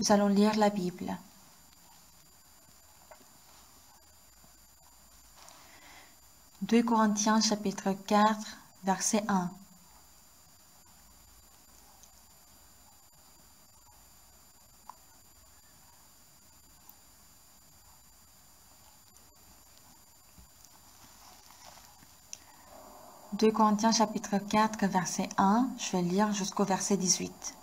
Nous allons lire la Bible. « 2 Corinthiens chapitre 4, verset 1. « 2 Corinthiens chapitre 4, verset 1, je vais lire jusqu'au verset 18.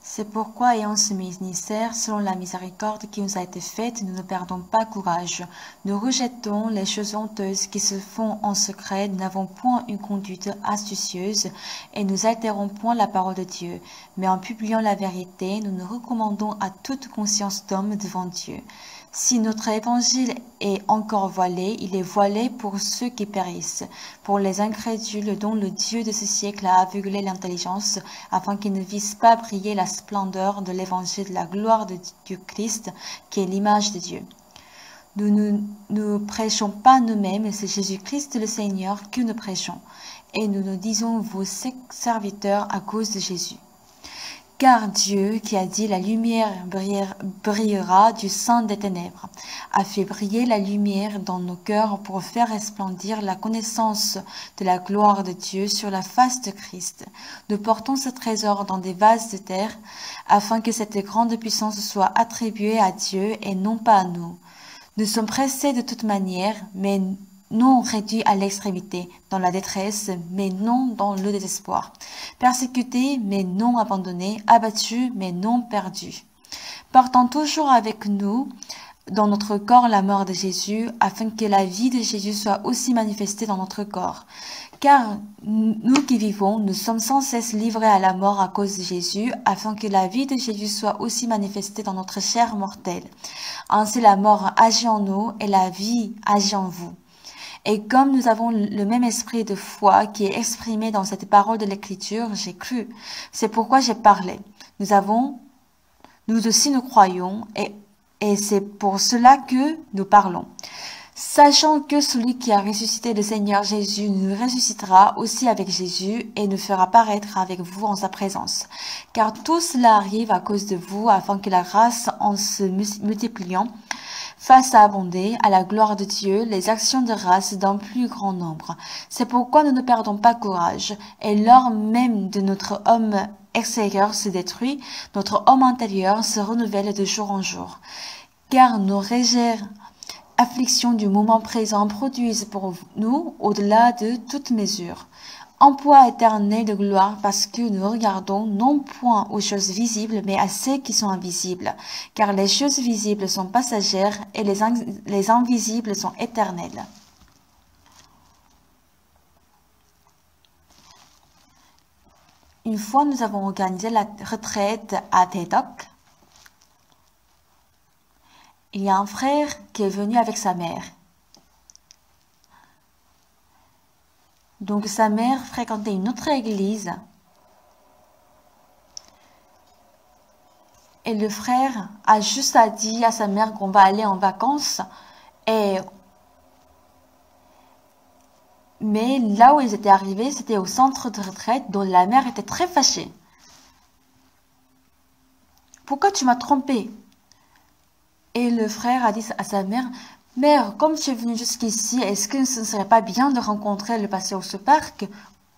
C'est pourquoi, ayant ce ministère, selon la miséricorde qui nous a été faite, nous ne perdons pas courage. Nous rejetons les choses honteuses qui se font en secret, nous n'avons point une conduite astucieuse et nous altérons point la parole de Dieu. Mais en publiant la vérité, nous nous recommandons à toute conscience d'homme devant Dieu. Si notre évangile est encore voilé, il est voilé pour ceux qui périssent, pour les incrédules dont le Dieu de ce siècle a aveuglé l'intelligence, afin qu'ils ne vissent pas briller la splendeur de l'évangile de la gloire de Dieu Christ, qui est l'image de Dieu. Nous ne prêchons pas nous-mêmes, c'est Jésus-Christ le Seigneur que nous prêchons, et nous nous disons vos serviteurs à cause de Jésus. Car Dieu, qui a dit la lumière brillera du sein des ténèbres, a fait briller la lumière dans nos cœurs pour faire resplendir la connaissance de la gloire de Dieu sur la face de Christ. Nous portons ce trésor dans des vases de terre, afin que cette grande puissance soit attribuée à Dieu et non pas à nous. Nous sommes pressés de toute manière, mais non réduits à l'extrémité, dans la détresse, mais non dans le désespoir, persécutés, mais non abandonnés, abattus, mais non perdus, portant toujours avec nous dans notre corps la mort de Jésus, afin que la vie de Jésus soit aussi manifestée dans notre corps. Car nous qui vivons, nous sommes sans cesse livrés à la mort à cause de Jésus, afin que la vie de Jésus soit aussi manifestée dans notre chair mortelle. Ainsi la mort agit en nous et la vie agit en vous. Et comme nous avons le même esprit de foi qui est exprimé dans cette parole de l'Écriture, j'ai cru. C'est pourquoi j'ai parlé. Nous aussi nous croyons, et c'est pour cela que nous parlons. Sachant que celui qui a ressuscité le Seigneur Jésus nous ressuscitera aussi avec Jésus et nous fera paraître avec vous en sa présence. Car tout cela arrive à cause de vous, afin que la grâce, en se multipliant, fasse abonder à la gloire de Dieu les actions de grâce d'un plus grand nombre. C'est pourquoi nous ne perdons pas courage, et lors même de notre homme extérieur se détruit, notre homme intérieur se renouvelle de jour en jour. Car nos légères afflictions du moment présent produisent pour nous au-delà de toute mesure un poids éternel de gloire, parce que nous regardons non point aux choses visibles, mais à celles qui sont invisibles. Car les choses visibles sont passagères et les invisibles sont éternelles. Une fois, nous avons organisé la retraite à Tédoc. Il y a un frère qui est venu avec sa mère. Donc sa mère fréquentait une autre église. Et le frère a juste dit à sa mère qu'on va aller en vacances. Mais là où ils étaient arrivés, c'était au centre de retraite, dont la mère était très fâchée. « Pourquoi tu m'as trompé ?» Et le frère a dit à sa mère, « Mère, comme tu es venue jusqu'ici, est-ce que ce ne serait pas bien de rencontrer le pasteur Oxopark ?»«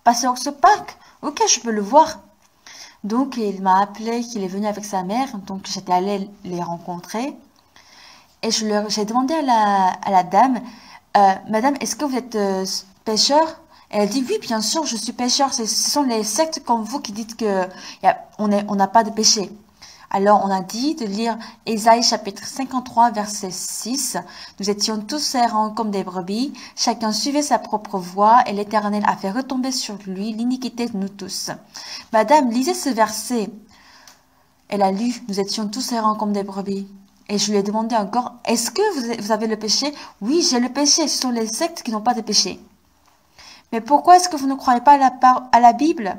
Pasteur Oxopark ? Ok, je peux le voir. » Donc, il m'a appelé qu'il est venu avec sa mère, donc j'étais allée les rencontrer. Et j'ai demandé à la dame, « Madame, est-ce que vous êtes pêcheur ?» Elle a dit, « Oui, bien sûr, je suis pêcheur. Ce sont les sectes comme vous qui dites qu'on n'a pas de péché. » Alors, on a dit de lire Ésaïe chapitre 53, verset 6. Nous étions tous errants comme des brebis, chacun suivait sa propre voie, et l'Éternel a fait retomber sur lui l'iniquité de nous tous. Madame, lisez ce verset. Elle a lu, nous étions tous errants comme des brebis. Et je lui ai demandé encore, est-ce que vous avez le péché? Oui, j'ai le péché, ce sont les sectes qui n'ont pas de péché. Mais pourquoi est-ce que vous ne croyez pas à la Bible?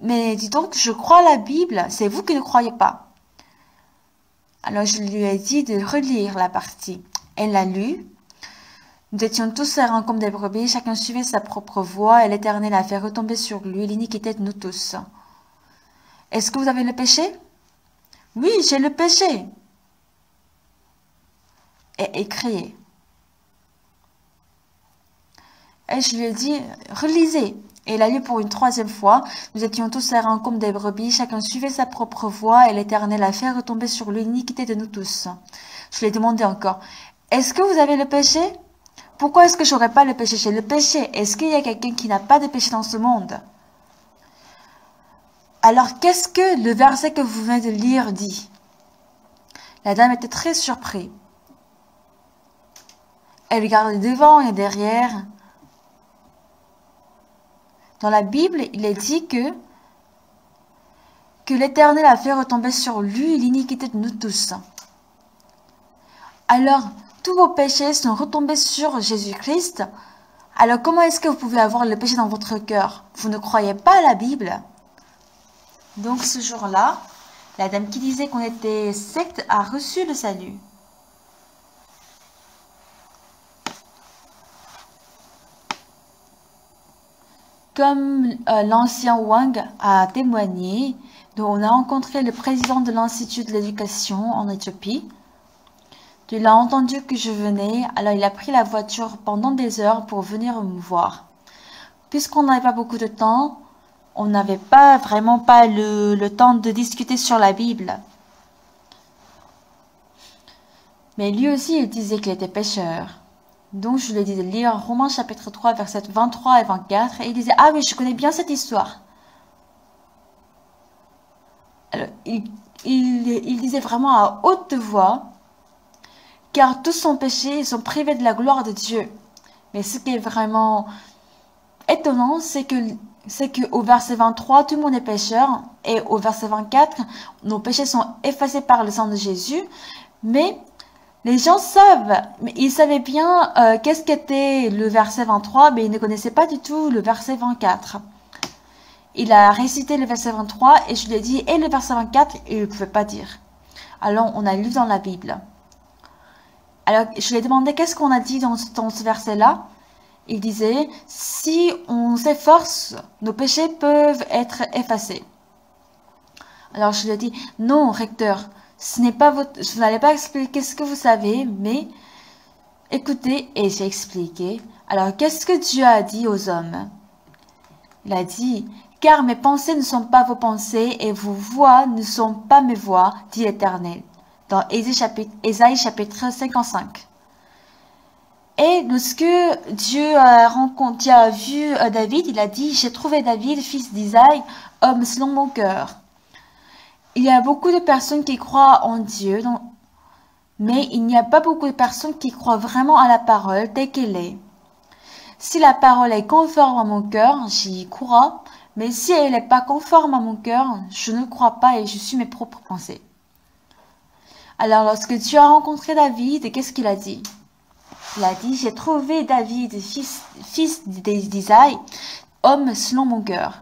Mais dis donc, je crois à la Bible, c'est vous qui ne croyez pas. Alors je lui ai dit de relire la partie. Elle l'a lu. Nous étions tous errants comme des brebis, chacun suivait sa propre voie, et l'Éternel a fait retomber sur lui l'iniquité de nous tous. Est-ce que vous avez le péché? Oui, j'ai le péché. Et crié. Et je lui ai dit, relisez. Et il a lu pour une troisième fois. Nous étions tous errants comme des brebis, chacun suivait sa propre voie, et l'Éternel a fait retomber sur lui l'iniquité de nous tous. Je lui ai demandé encore, est-ce que vous avez le péché? Pourquoi est-ce que j'aurais pas le péché? J'ai le péché. Est-ce qu'il y a quelqu'un qui n'a pas de péché dans ce monde? Alors, qu'est-ce que le verset que vous venez de lire dit? La dame était très surprise. Elle regardait devant et derrière. Dans la Bible, il est dit que l'Éternel a fait retomber sur lui l'iniquité de nous tous. Alors, tous vos péchés sont retombés sur Jésus-Christ. Alors, comment est-ce que vous pouvez avoir le péché dans votre cœur? Vous ne croyez pas à la Bible? Donc, ce jour-là, la dame qui disait qu'on était secte a reçu le salut. Comme l'ancien Wang a témoigné, on a rencontré le président de l'Institut de l'éducation en Éthiopie. Il a entendu que je venais, alors il a pris la voiture pendant des heures pour venir me voir. Puisqu'on n'avait pas beaucoup de temps, on n'avait vraiment pas le temps de discuter sur la Bible. Mais lui aussi, il disait qu'il était pécheur. Donc je lui ai dit de lire Romains chapitre 3, versets 23 et 24. Et il disait, ah oui, je connais bien cette histoire. Alors, il disait vraiment à haute voix, car tous sont péchés, ils sont privés de la gloire de Dieu. Mais ce qui est vraiment étonnant, c'est que au verset 23, tout le monde est pécheur. Et au verset 24, nos péchés sont effacés par le sang de Jésus. Mais les gens savent, mais ils savaient bien qu'est-ce qu'était le verset 23, mais ils ne connaissaient pas du tout le verset 24. Il a récité le verset 23 et je lui ai dit, et le verset 24, il ne pouvait pas dire. Alors, on a lu dans la Bible. Alors, je lui ai demandé qu'est-ce qu'on a dit dans ce verset-là. Il disait, si on s'efforce, nos péchés peuvent être effacés. Alors, je lui ai dit, non, recteur, ce n'est pas votre, vous n'allez pas expliquer ce que vous savez, mais écoutez, et j'ai expliqué. Alors, qu'est-ce que Dieu a dit aux hommes? Il a dit, car mes pensées ne sont pas vos pensées et vos voix ne sont pas mes voix, dit l'Éternel. Dans Ésaïe chapitre 55. Et lorsque Dieu a vu David, il a dit, j'ai trouvé David, fils d'Isaïe, homme selon mon cœur. Il y a beaucoup de personnes qui croient en Dieu, mais il n'y a pas beaucoup de personnes qui croient vraiment à la parole telle qu'elle est. Si la parole est conforme à mon cœur, j'y crois, mais si elle n'est pas conforme à mon cœur, je ne crois pas et je suis mes propres pensées. Alors lorsque Dieu a rencontré David, qu'est-ce qu'il a dit? Il a dit, j'ai trouvé David, fils d'Isaïe, homme selon mon cœur.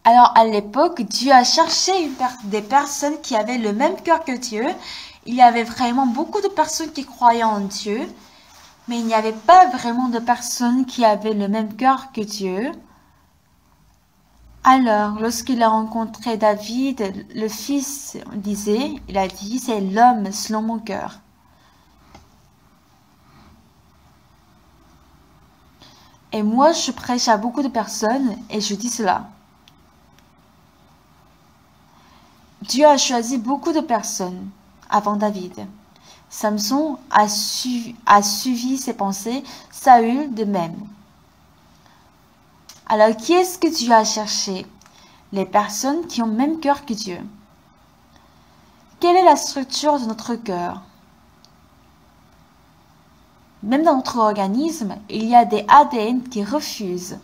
Alors, à l'époque, Dieu a cherché des personnes qui avaient le même cœur que Dieu. Il y avait vraiment beaucoup de personnes qui croyaient en Dieu, mais il n'y avait pas vraiment de personnes qui avaient le même cœur que Dieu. Alors, lorsqu'il a rencontré David, le fils il a dit, c'est l'homme selon mon cœur. Et moi, je prêche à beaucoup de personnes et je dis cela. Dieu a choisi beaucoup de personnes avant David. Samson a suivi ses pensées, Saül de même. Alors, qui est-ce que Dieu a cherché? Les personnes qui ont le même cœur que Dieu. Quelle est la structure de notre cœur? Même dans notre organisme, il y a des ADN qui refusent.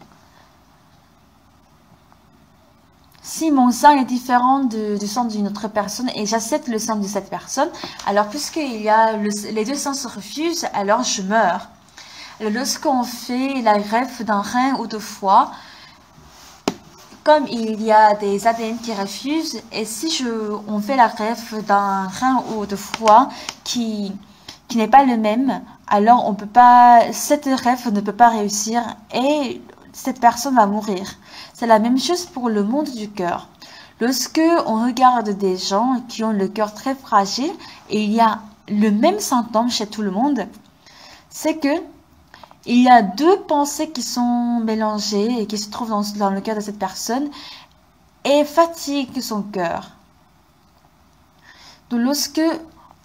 Si mon sang est différent du sang d'une autre personne et j'accepte le sang de cette personne, alors puisque les deux sangs se refusent, alors je meurs. Lorsqu'on fait la greffe d'un rein ou de foie, comme il y a des ADN qui refusent, et si on fait la greffe d'un rein ou de foie qui qui n'est pas le même, alors on peut pas, cette rêve ne peut pas réussir et cette personne va mourir. C'est la même chose pour le monde du cœur. Lorsque on regarde des gens qui ont le cœur très fragile et il y a le même symptôme chez tout le monde, c'est que il y a deux pensées qui sont mélangées et qui se trouvent dans le cœur de cette personne et fatiguent son cœur. Donc lorsque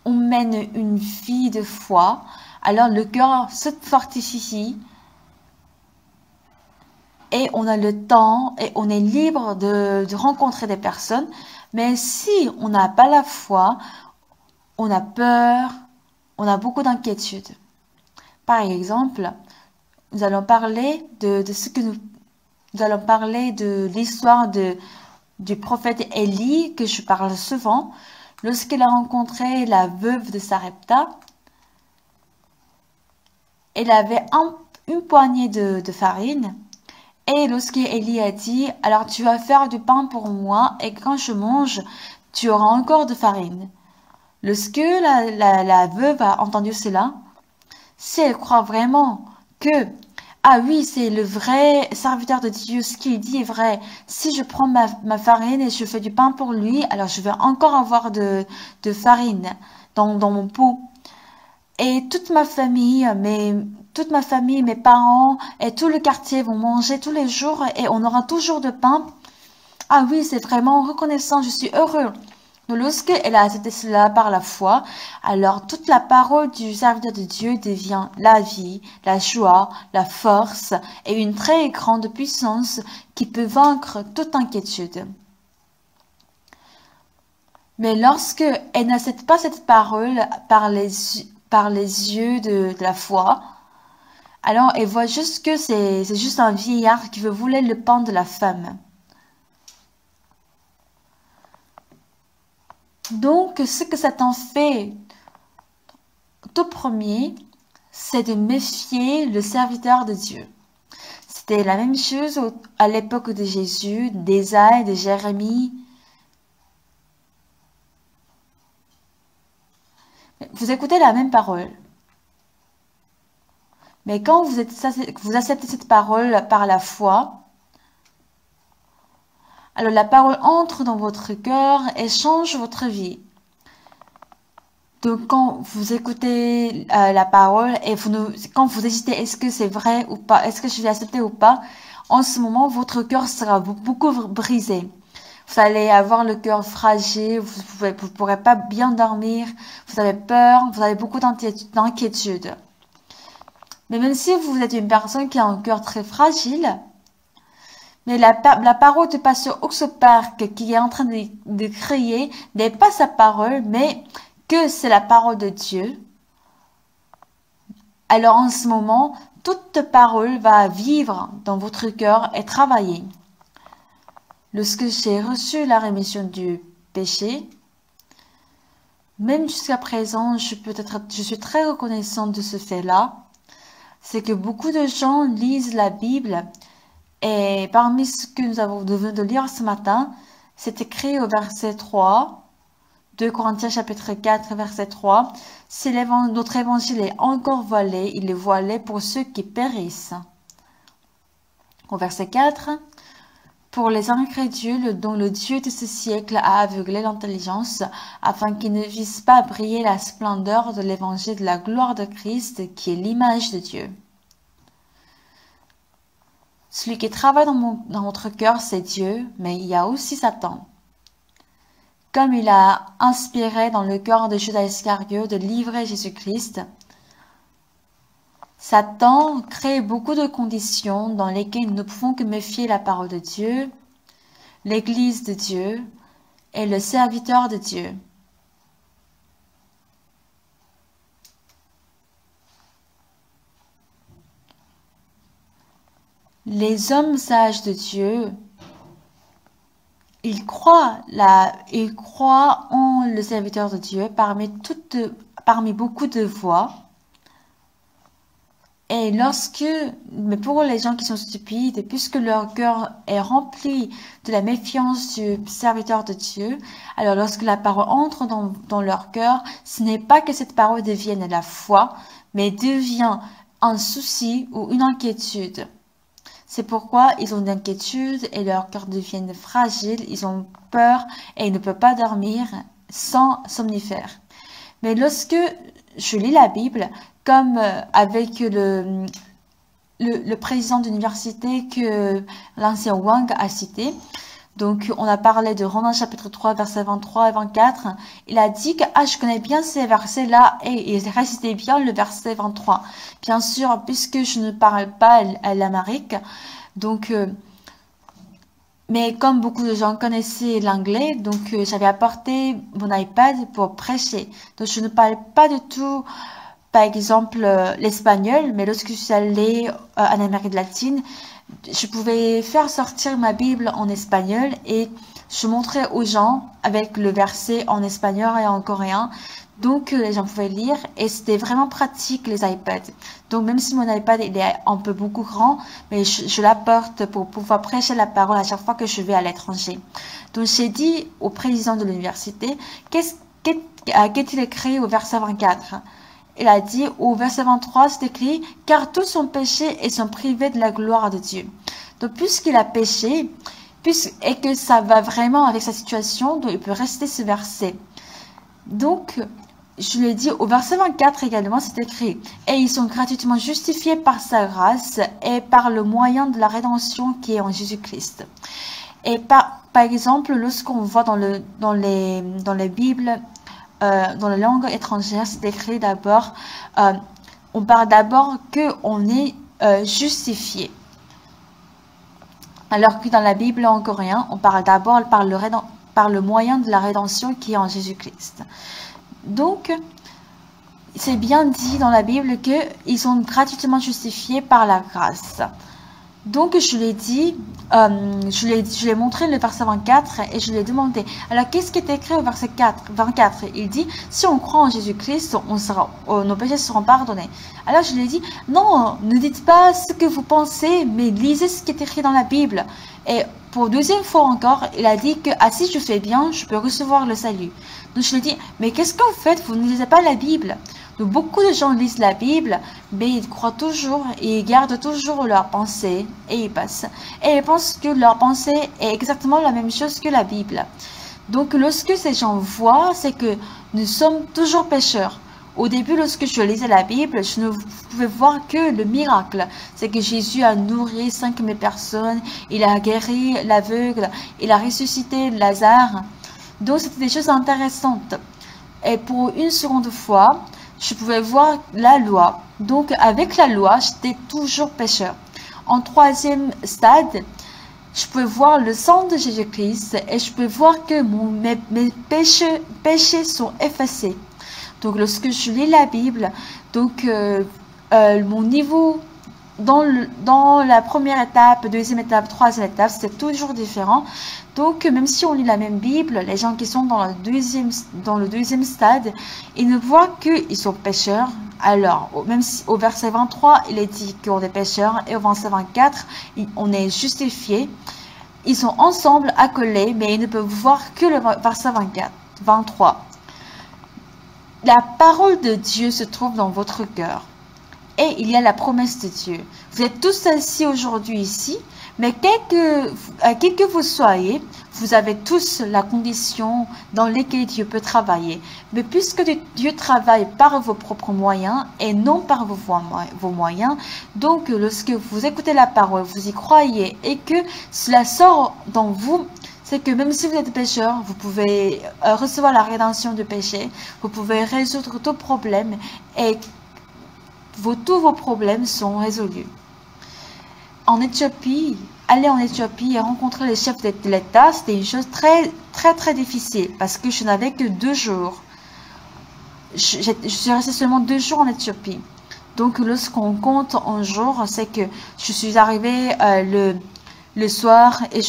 on mène une vie de foi, alors le cœur se fortifie et on a le temps et on est libre de rencontrer des personnes. Mais si on n'a pas la foi, on a peur, on a beaucoup d'inquiétude. Par exemple, nous allons parler nous allons parler de l'histoire du prophète Élie que je parle souvent. Lorsqu'il a rencontré la veuve de Sarepta, elle avait une poignée de farine. Et lorsqu'Élie a dit, alors tu vas faire du pain pour moi et quand je mange, tu auras encore de farine. Lorsque la veuve a entendu cela, si elle croit vraiment que, ah oui, c'est le vrai serviteur de Dieu, ce qu'il dit est vrai. Si je prends ma farine et je fais du pain pour lui, alors je vais encore avoir de farine dans mon pot. Et toute ma famille, mes parents et tout le quartier vont manger tous les jours et on aura toujours de pain. Ah oui, c'est vraiment reconnaissant, je suis heureux. Donc, lorsqu'elle a accepté cela par la foi, alors toute la parole du serviteur de Dieu devient la vie, la joie, la force et une très grande puissance qui peut vaincre toute inquiétude. Mais lorsque elle n'accepte pas cette parole par les yeux de la foi, alors elle voit juste que c'est juste un vieillard qui veut voler le pain de la femme. Donc, ce que Satan fait, tout premier, c'est de méfier le serviteur de Dieu. C'était la même chose à l'époque de Jésus, d'Ésaïe, de Jérémie. Vous écoutez la même parole. Mais quand vous acceptez cette parole par la foi, alors la parole entre dans votre cœur et change votre vie. Donc quand vous écoutez la parole et quand vous hésitez, est-ce que c'est vrai ou pas, est-ce que je vais accepter ou pas, en ce moment, votre cœur sera beaucoup brisé. Vous allez avoir le cœur fragile, vous ne pourrez pas bien dormir, vous avez peur, vous avez beaucoup d'inquiétude. Mais même si vous êtes une personne qui a un cœur très fragile, mais la parole de pasteur Oxopark qui est en train de crier n'est pas sa parole, mais que c'est la parole de Dieu. Alors en ce moment, toute parole va vivre dans votre cœur et travailler. Lorsque j'ai reçu la rémission du péché, même jusqu'à présent, je suis très reconnaissante de ce fait-là. C'est que beaucoup de gens lisent la Bible et parmi ce que nous venons de lire ce matin, c'est écrit au verset 3, 2 Corinthiens chapitre 4, verset 3, « Si notre évangile est encore voilé, il est voilé pour ceux qui périssent. » Au verset 4, « Pour les incrédules dont le Dieu de ce siècle a aveuglé l'intelligence, afin qu'ils ne vissent pas briller la splendeur de l'évangile de la gloire de Christ, qui est l'image de Dieu. » Celui qui travaille dans votre cœur, c'est Dieu, mais il y a aussi Satan. Comme il a inspiré dans le cœur de Judas Iscariote de livrer Jésus-Christ, Satan crée beaucoup de conditions dans lesquelles nous ne pouvons que méfier la parole de Dieu, l'Église de Dieu et le serviteur de Dieu. Les hommes sages de Dieu, ils croient en le serviteur de Dieu parmi beaucoup de voix. Et mais pour les gens qui sont stupides, puisque leur cœur est rempli de la méfiance du serviteur de Dieu, alors lorsque la parole entre dans leur cœur, ce n'est pas que cette parole devienne la foi, mais devient un souci ou une inquiétude. C'est pourquoi ils ont une inquiétude et leur cœur devient fragile, ils ont peur et ils ne peuvent pas dormir sans somnifère. Mais lorsque je lis la Bible, comme avec le président d'université que l'ancien Wang a cité, donc on a parlé de Romains chapitre 3, versets 23 et 24, il a dit que je connais bien ces versets-là et il récitait bien le verset 23. Bien sûr, puisque je ne parle pas l'amérique, donc... mais comme beaucoup de gens connaissaient l'anglais, donc j'avais apporté mon iPad pour prêcher. Donc je ne parle pas du tout, par exemple, l'espagnol, mais lorsque je suis allée en Amérique latine, je pouvais faire sortir ma Bible en espagnol et je montrais aux gens avec le verset en espagnol et en coréen. Donc, les gens pouvaient lire et c'était vraiment pratique, les iPads. Donc, même si mon iPad il est un peu beaucoup grand, mais je l'apporte pour pouvoir prêcher la parole à chaque fois que je vais à l'étranger. Donc, j'ai dit au président de l'université, qu'est-il écrit au verset 24? Il a dit, au verset 23, c'est écrit, « Car tous ont péché et sont privés de la gloire de Dieu. » Donc, puisqu'il a péché, et que ça va vraiment avec sa situation, donc il peut rester ce verset. Donc, je lui ai dit, au verset 24 également, c'est écrit, « Et ils sont gratuitement justifiés par sa grâce et par le moyen de la rédemption qui est en Jésus-Christ. » Et par exemple, lorsqu'on voit dans les Bibles, dans la langue étrangère, c'est écrit d'abord, on parle d'abord qu'on est justifié. Alors que dans la Bible en coréen, on parle d'abord par le moyen de la rédemption qui est en Jésus-Christ. Donc, c'est bien dit dans la Bible qu'ils sont gratuitement justifiés par la grâce. Donc, je lui ai dit, je lui ai montré le verset 24 et je lui ai demandé, alors qu'est-ce qui est écrit au verset 24? Il dit, si on croit en Jésus-Christ, nos péchés seront pardonnés. Alors, je lui ai dit, non, ne dites pas ce que vous pensez, mais lisez ce qui est écrit dans la Bible. Et pour deuxième fois encore, il a dit que si je fais bien, je peux recevoir le salut. Donc, je lui ai dit, mais qu'est-ce que vous faites? Vous ne lisez pas la Bible. Donc, beaucoup de gens lisent la Bible, mais ils croient toujours et ils gardent toujours leur pensée et ils passent. Et ils pensent que leur pensée est exactement la même chose que la Bible. Donc, lorsque ces gens voient, c'est que nous sommes toujours pécheurs. Au début, lorsque je lisais la Bible, je ne pouvais voir que le miracle. C'est que Jésus a nourri 5000 personnes, il a guéri l'aveugle, il a ressuscité Lazare. Donc, c'était des choses intéressantes. Et pour une seconde fois, je pouvais voir la loi. Donc, avec la loi, j'étais toujours pécheur. En troisième stade, je pouvais voir le sang de Jésus-Christ et je pouvais voir que mes péchés sont effacés. Donc, lorsque je lis la Bible, donc mon niveau dans la première étape, deuxième étape, troisième étape, c'est toujours différent. Donc, même si on lit la même Bible, les gens qui sont dans le deuxième stade, ils ne voient qu'ils sont pécheurs. Alors, même si au verset 23, il est dit qu'on est pécheurs, et au verset 24, on est justifié. Ils sont ensemble, accolés, mais ils ne peuvent voir que le verset 23. La parole de Dieu se trouve dans votre cœur. Et il y a la promesse de Dieu. Vous êtes tous assis aujourd'hui ici, mais quel que vous soyez, vous avez tous la condition dans laquelle Dieu peut travailler. Mais puisque Dieu travaille par vos propres moyens et non par vos moyens, donc lorsque vous écoutez la parole, vous y croyez et que cela sort dans vous, c'est que même si vous êtes pécheur, vous pouvez recevoir la rédemption du péché, vous pouvez résoudre tous problèmes et tous vos problèmes sont résolus. En Éthiopie, aller en Éthiopie et rencontrer les chefs de l'État, c'était une chose très difficile parce que je n'avais que 2 jours. Je suis restée seulement 2 jours en Éthiopie. Donc, lorsqu'on compte en jours, c'est que je suis arrivée le soir et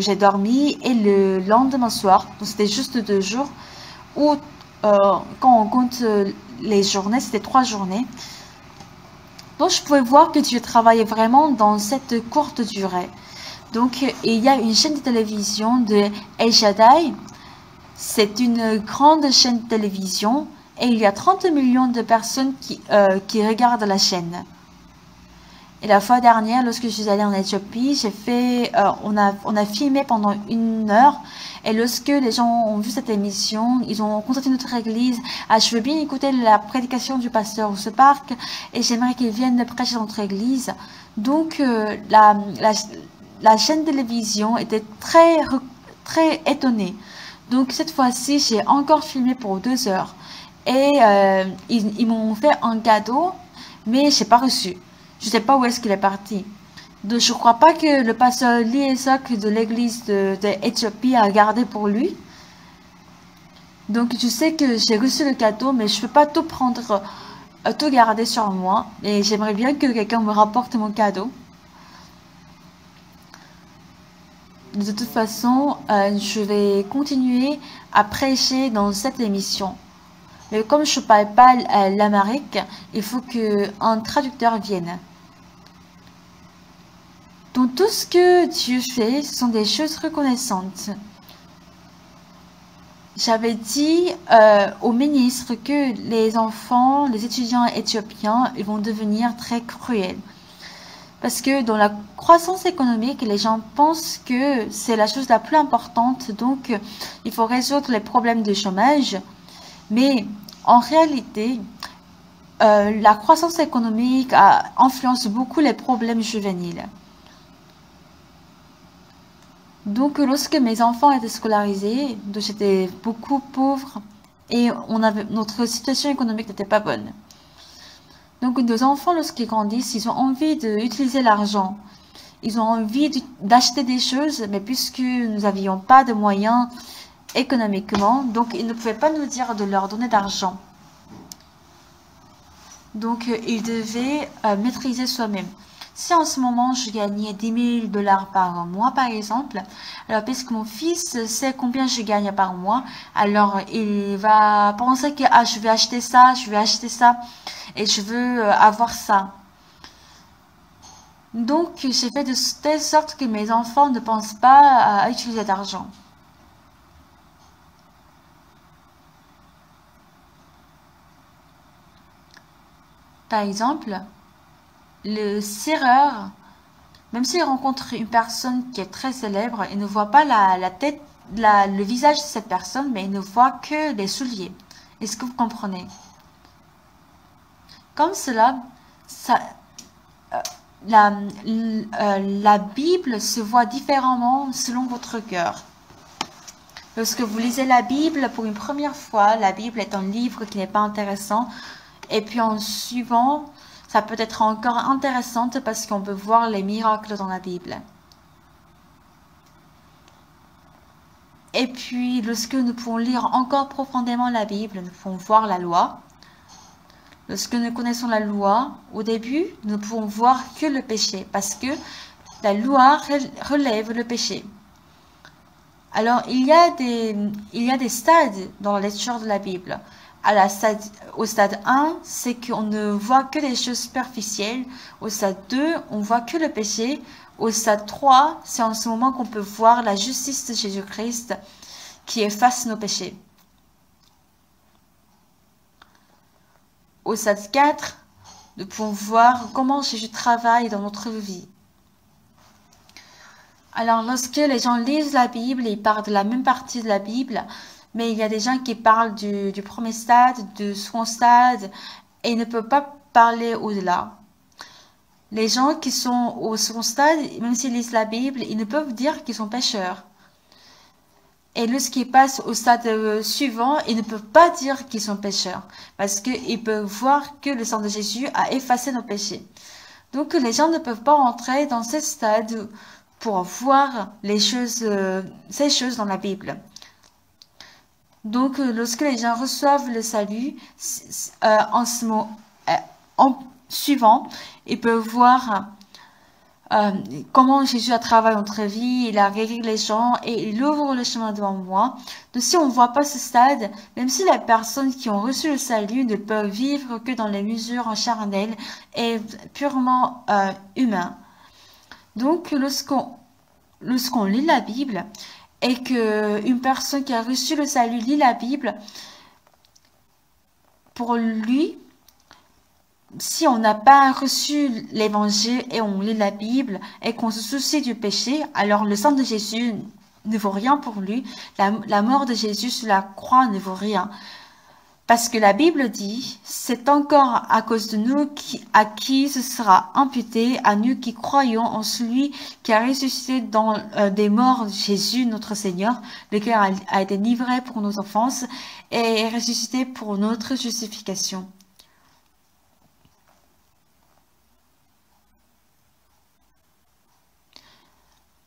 j'ai dormi et le lendemain soir, donc c'était juste 2 jours, ou quand on compte les journées, c'était 3 journées. Donc, je pouvais voir que Dieu travaillait vraiment dans cette courte durée. Donc, il y a une chaîne de télévision de El Shaddai. C'est une grande chaîne de télévision et il y a 30 millions de personnes qui regardent la chaîne. Et la fois dernière, lorsque je suis allée en Éthiopie, on a filmé pendant 1 heure. Et lorsque les gens ont vu cette émission, ils ont contacté notre église. Ah, je veux bien écouter la prédication du pasteur au ce parc et j'aimerais qu'il vienne prêcher dans notre église. Donc, la chaîne de télévision était très étonnée. Donc, cette fois-ci, j'ai encore filmé pour 2 heures. Et ils m'ont fait un cadeau, mais je n'ai pas reçu. Je ne sais pas où est-ce qu'il est parti. Donc, je ne crois pas que le pasteur Liesok de l'église d'Éthiopie a gardé pour lui. Donc, je sais que j'ai reçu le cadeau, mais je ne peux pas tout prendre, tout garder sur moi. Et j'aimerais bien que quelqu'un me rapporte mon cadeau. De toute façon, je vais continuer à prêcher dans cette émission. Mais comme je ne parle pas l'amérique, il faut qu'un traducteur vienne. Donc tout ce que Dieu fait, ce sont des choses reconnaissantes. J'avais dit au ministre que les enfants, les étudiants éthiopiens, ils vont devenir très cruels. Parce que dans la croissance économique, les gens pensent que c'est la chose la plus importante. Donc, il faut résoudre les problèmes de chômage. Mais en réalité, la croissance économique influence beaucoup les problèmes juvéniles. Donc, lorsque mes enfants étaient scolarisés, j'étais beaucoup pauvre et notre situation économique n'était pas bonne. Donc, nos enfants, lorsqu'ils grandissent, ils ont envie d'utiliser l'argent. Ils ont envie d'acheter des choses, mais puisque nous n'avions pas de moyens économiquement, donc ils ne pouvaient pas nous dire de leur donner d'argent. Donc, ils devaient maîtriser soi-même. Si en ce moment, je gagnais 10 000 $ par mois, par exemple, alors puisque mon fils sait combien je gagne par mois, alors il va penser que je vais acheter ça, et je veux avoir ça. Donc, j'ai fait de telle sorte que mes enfants ne pensent pas à utiliser d'argent. Par exemple, le serreur, même s'il rencontre une personne qui est très célèbre, il ne voit pas la tête, le visage de cette personne, mais il ne voit que les souliers. Est-ce que vous comprenez? Comme cela, la Bible se voit différemment selon votre cœur. Lorsque vous lisez la Bible pour une première fois, la Bible est un livre qui n'est pas intéressant. Et puis en suivant, ça peut être encore intéressante parce qu'on peut voir les miracles dans la Bible. Et puis, lorsque nous pouvons lire encore profondément la Bible, nous pouvons voir la loi. Lorsque nous connaissons la loi, au début, nous ne pouvons voir que le péché parce que la loi relève le péché. Alors, il y a des stades dans la lecture de la Bible. Au stade 1, c'est qu'on ne voit que des choses superficielles. Au stade 2, on voit que le péché. Au stade 3, c'est en ce moment qu'on peut voir la justice de Jésus-Christ qui efface nos péchés. Au stade 4, nous pouvons voir comment Jésus travaille dans notre vie. Alors, lorsque les gens lisent la Bible, ils parlent de la même partie de la Bible, mais il y a des gens qui parlent du premier stade, du second stade, et ils ne peuvent pas parler au-delà. Les gens qui sont au second stade, même s'ils lisent la Bible, ils ne peuvent dire qu'ils sont pécheurs. Et lorsqu'ils passent au stade suivant, ils ne peuvent pas dire qu'ils sont pécheurs, parce qu'ils peuvent voir que le sang de Jésus a effacé nos péchés. Donc les gens ne peuvent pas entrer dans ce stade pour voir ces choses dans la Bible. Donc, lorsque les gens reçoivent le salut, en suivant, ils peuvent voir comment Jésus a travaillé notre vie, il a guéri les gens et il ouvre le chemin devant moi. Donc si on ne voit pas ce stade, même si les personnes qui ont reçu le salut ne peuvent vivre que dans les mesures charnelles et purement humains. Donc lorsqu'on lit la Bible et qu'une personne qui a reçu le salut lit la Bible, pour lui, si on n'a pas reçu l'évangile et on lit la Bible et qu'on se soucie du péché, alors le sang de Jésus ne vaut rien pour lui. La mort de Jésus sur la croix ne vaut rien. Parce que la Bible dit, c'est encore à cause de nous à qui ce sera imputé, à nous qui croyons en celui qui a ressuscité des morts, Jésus notre Seigneur, lequel a été livré pour nos offenses et est ressuscité pour notre justification.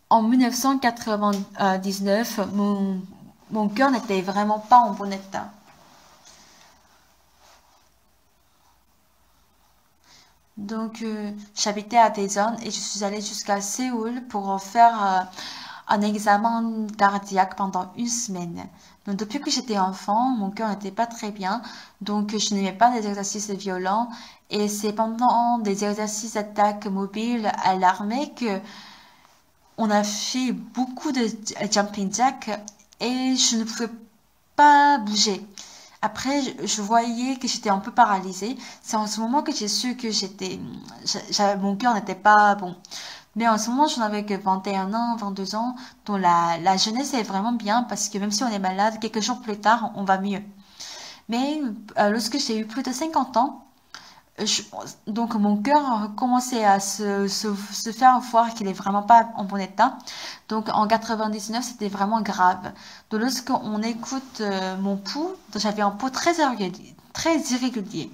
En 1999, mon cœur n'était vraiment pas en bon état. Donc, j'habitais à Daejeon et je suis allée jusqu'à Séoul pour faire un examen cardiaque pendant une semaine. Donc, depuis que j'étais enfant, mon cœur n'était pas très bien. Donc, je n'aimais pas les exercices violents. Et c'est pendant des exercices d'attaque mobile à l'armée que on a fait beaucoup de jumping jack et je ne pouvais pas bouger. Après, je voyais que j'étais un peu paralysée. C'est en ce moment que j'ai su que mon cœur n'était pas bon. Mais en ce moment, j'en avais que 21 ans, 22 ans. Donc la jeunesse est vraiment bien parce que même si on est malade, quelques jours plus tard, on va mieux. Mais lorsque j'ai eu plus de 50 ans, donc mon cœur commençait à se faire voir qu'il est vraiment pas en bon état. Donc en 99, c'était vraiment grave. Donc lorsqu'on écoute mon pouls, j'avais un pouls très irrégulier.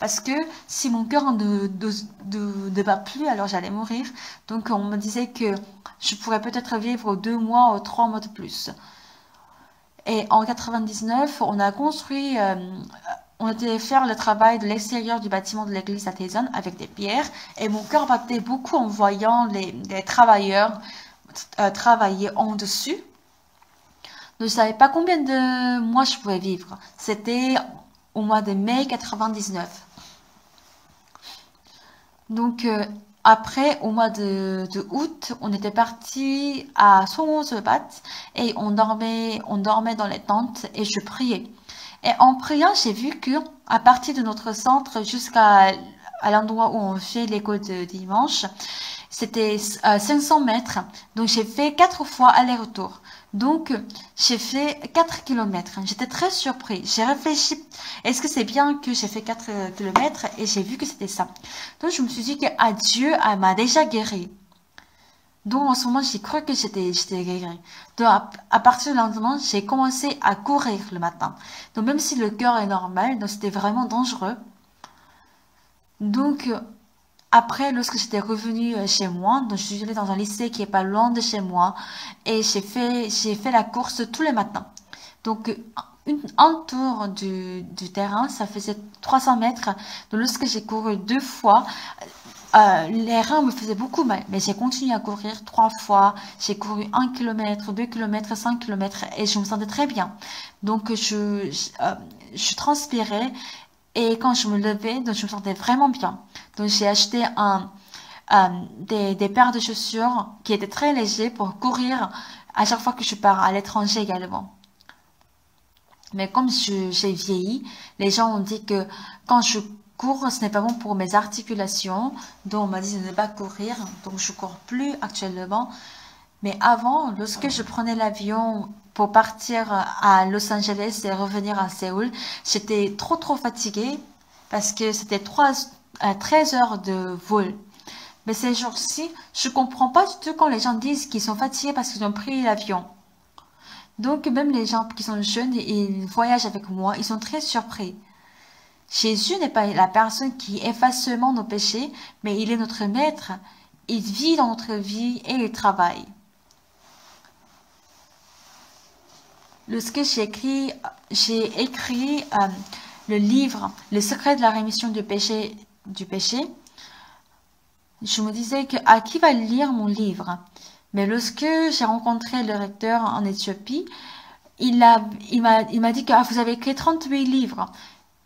Parce que si mon cœur ne bat plus, alors j'allais mourir. Donc on me disait que je pourrais peut-être vivre 2 mois ou 3 mois de plus. Et en 99, on a construit... on était faire le travail de l'extérieur du bâtiment de l'église à Daejeon avec des pierres et mon cœur battait beaucoup en voyant les travailleurs travailler en dessus. Je ne savais pas combien de mois je pouvais vivre. C'était au mois de mai 99. Donc après, au mois de août, on était parti à Songho-Sebat et on dormait dans les tentes et je priais. Et en priant, j'ai vu que à partir de notre centre jusqu'à l'endroit où on fait l'école de dimanche, c'était 500 mètres. Donc j'ai fait 4 fois aller-retour. Donc j'ai fait 4 kilomètres. J'étais très surpris. J'ai réfléchi, est-ce que c'est bien que j'ai fait 4 kilomètres? Et j'ai vu que c'était ça. Donc je me suis dit que Dieu m'a déjà guéri. Donc en ce moment, j'ai cru que j'étais guérie. Donc à partir du lendemain, j'ai commencé à courir le matin. Donc même si le cœur est normal, donc c'était vraiment dangereux. Donc après, lorsque j'étais revenue chez moi, donc je suis allée dans un lycée qui est pas loin de chez moi et j'ai fait la course tous les matins. Donc un tour du terrain, ça faisait 300 mètres. Donc lorsque j'ai couru 2 fois, les reins me faisaient beaucoup mal, mais j'ai continué à courir 3 fois. J'ai couru 1 km, 2 km, 5 km et je me sentais très bien. Donc je transpirais et quand je me levais, donc je me sentais vraiment bien. Donc j'ai acheté des paires de chaussures qui étaient très légers pour courir à chaque fois que je pars à l'étranger également. Mais comme j'ai vieilli, les gens ont dit que quand je cours, ce n'est pas bon pour mes articulations. Donc on m'a dit de ne pas courir. Donc je cours plus actuellement. Mais avant, lorsque je prenais l'avion pour partir à Los Angeles et revenir à Séoul, j'étais trop fatiguée parce que c'était 13 heures de vol. Mais ces jours-ci, je comprends pas du tout quand les gens disent qu'ils sont fatigués parce qu'ils ont pris l'avion. Donc même les gens qui sont jeunes et ils voyagent avec moi, ils sont très surpris. Jésus n'est pas la personne qui efface seulement nos péchés, mais il est notre maître. Il vit dans notre vie et il travaille. Lorsque j'ai écrit le livre « Le secret de la rémission du péché », Je me disais que à qui va lire mon livre? Mais lorsque j'ai rencontré le recteur en Éthiopie, il m'a dit que vous avez écrit 38 livres.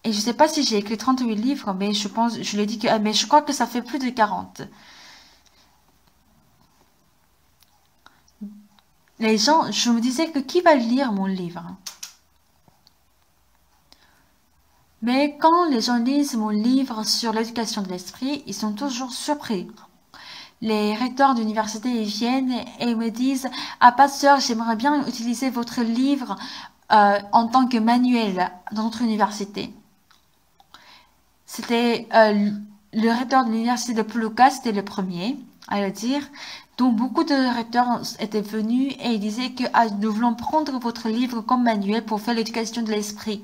Et je sais pas si j'ai écrit 38 livres, mais je lui ai dit que, mais je crois que ça fait plus de 40. Les gens, je me disais que qui va lire mon livre? Mais quand les gens lisent mon livre sur l'éducation de l'esprit, ils sont toujours surpris. Les recteurs d'université ils viennent et me disent ah pasteur, j'aimerais bien utiliser votre livre en tant que manuel dans notre université. C'était le recteur de l'université de Puluka, c'était le premier à le dire. Donc beaucoup de recteurs étaient venus et ils disaient que nous voulons prendre votre livre comme manuel pour faire l'éducation de l'esprit.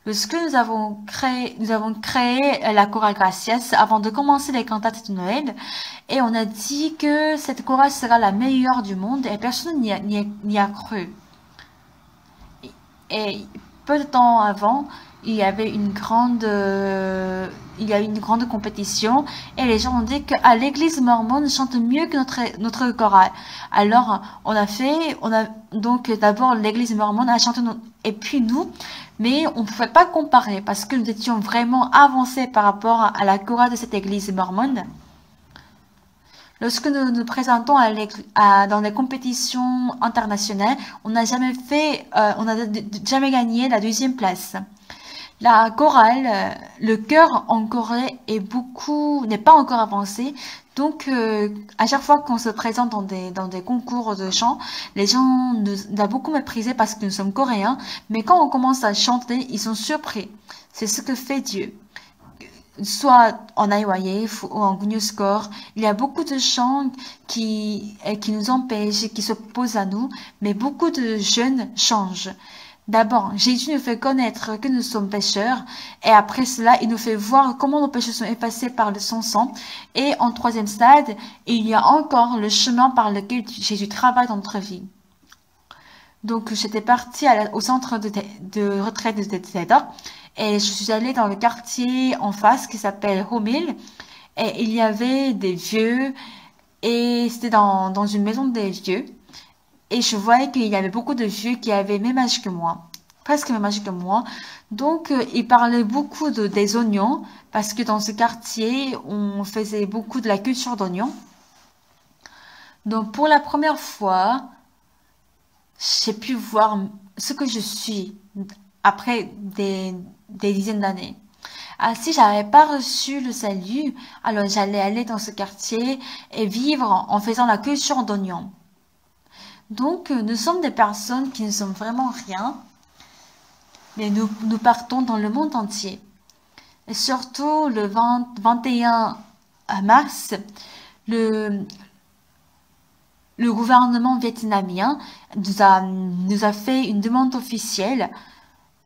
Lorsque nous avons créé la chorale Gracias avant de commencer les cantates de Noël, et on a dit que cette chorale sera la meilleure du monde, et personne n'y a cru. Et peu de temps avant, il y avait une grande compétition et les gens ont dit qu'à l'église mormone chante mieux que notre chorale. Alors donc d'abord l'église mormone a chanté et puis nous, mais on ne pouvait pas comparer parce que nous étions vraiment avancés par rapport à la chorale de cette église mormone. Lorsque nous nous présentons dans des compétitions internationales, on n'a jamais jamais gagné la deuxième place. La chorale, le chœur en Corée n'est pas encore avancé. Donc, à chaque fois qu'on se présente dans des concours de chant, les gens nous ont beaucoup méprisé parce que nous sommes coréens. Mais quand on commence à chanter, ils sont surpris. C'est ce que fait Dieu. Soit en Aïwaïef ou en Gnuscore, il y a beaucoup de chants qui nous empêchent, qui s'opposent à nous, mais beaucoup de jeunes changent. D'abord, Jésus nous fait connaître que nous sommes pécheurs, et après cela, il nous fait voir comment nos péchés sont effacés par son sang. Et en troisième stade, il y a encore le chemin par lequel Jésus travaille dans notre vie. Donc, j'étais partie au centre de retraite de Teta, et je suis allée dans le quartier en face qui s'appelle Homil, et il y avait des vieux, et c'était dans une maison des vieux. Et je voyais qu'il y avait beaucoup de vieux qui avaient même âge que moi, presque même âge que moi. Donc, ils parlaient beaucoup des oignons, parce que dans ce quartier, on faisait beaucoup de la culture d'oignons. Donc, pour la première fois, j'ai pu voir ce que je suis après des dizaines d'années. Si j'avais pas reçu le salut, alors j'allais aller dans ce quartier et vivre en faisant la culture d'oignons. Donc, nous sommes des personnes qui ne sont vraiment rien, mais nous partons dans le monde entier. Et surtout, le 21 mars, le gouvernement vietnamien nous a fait une demande officielle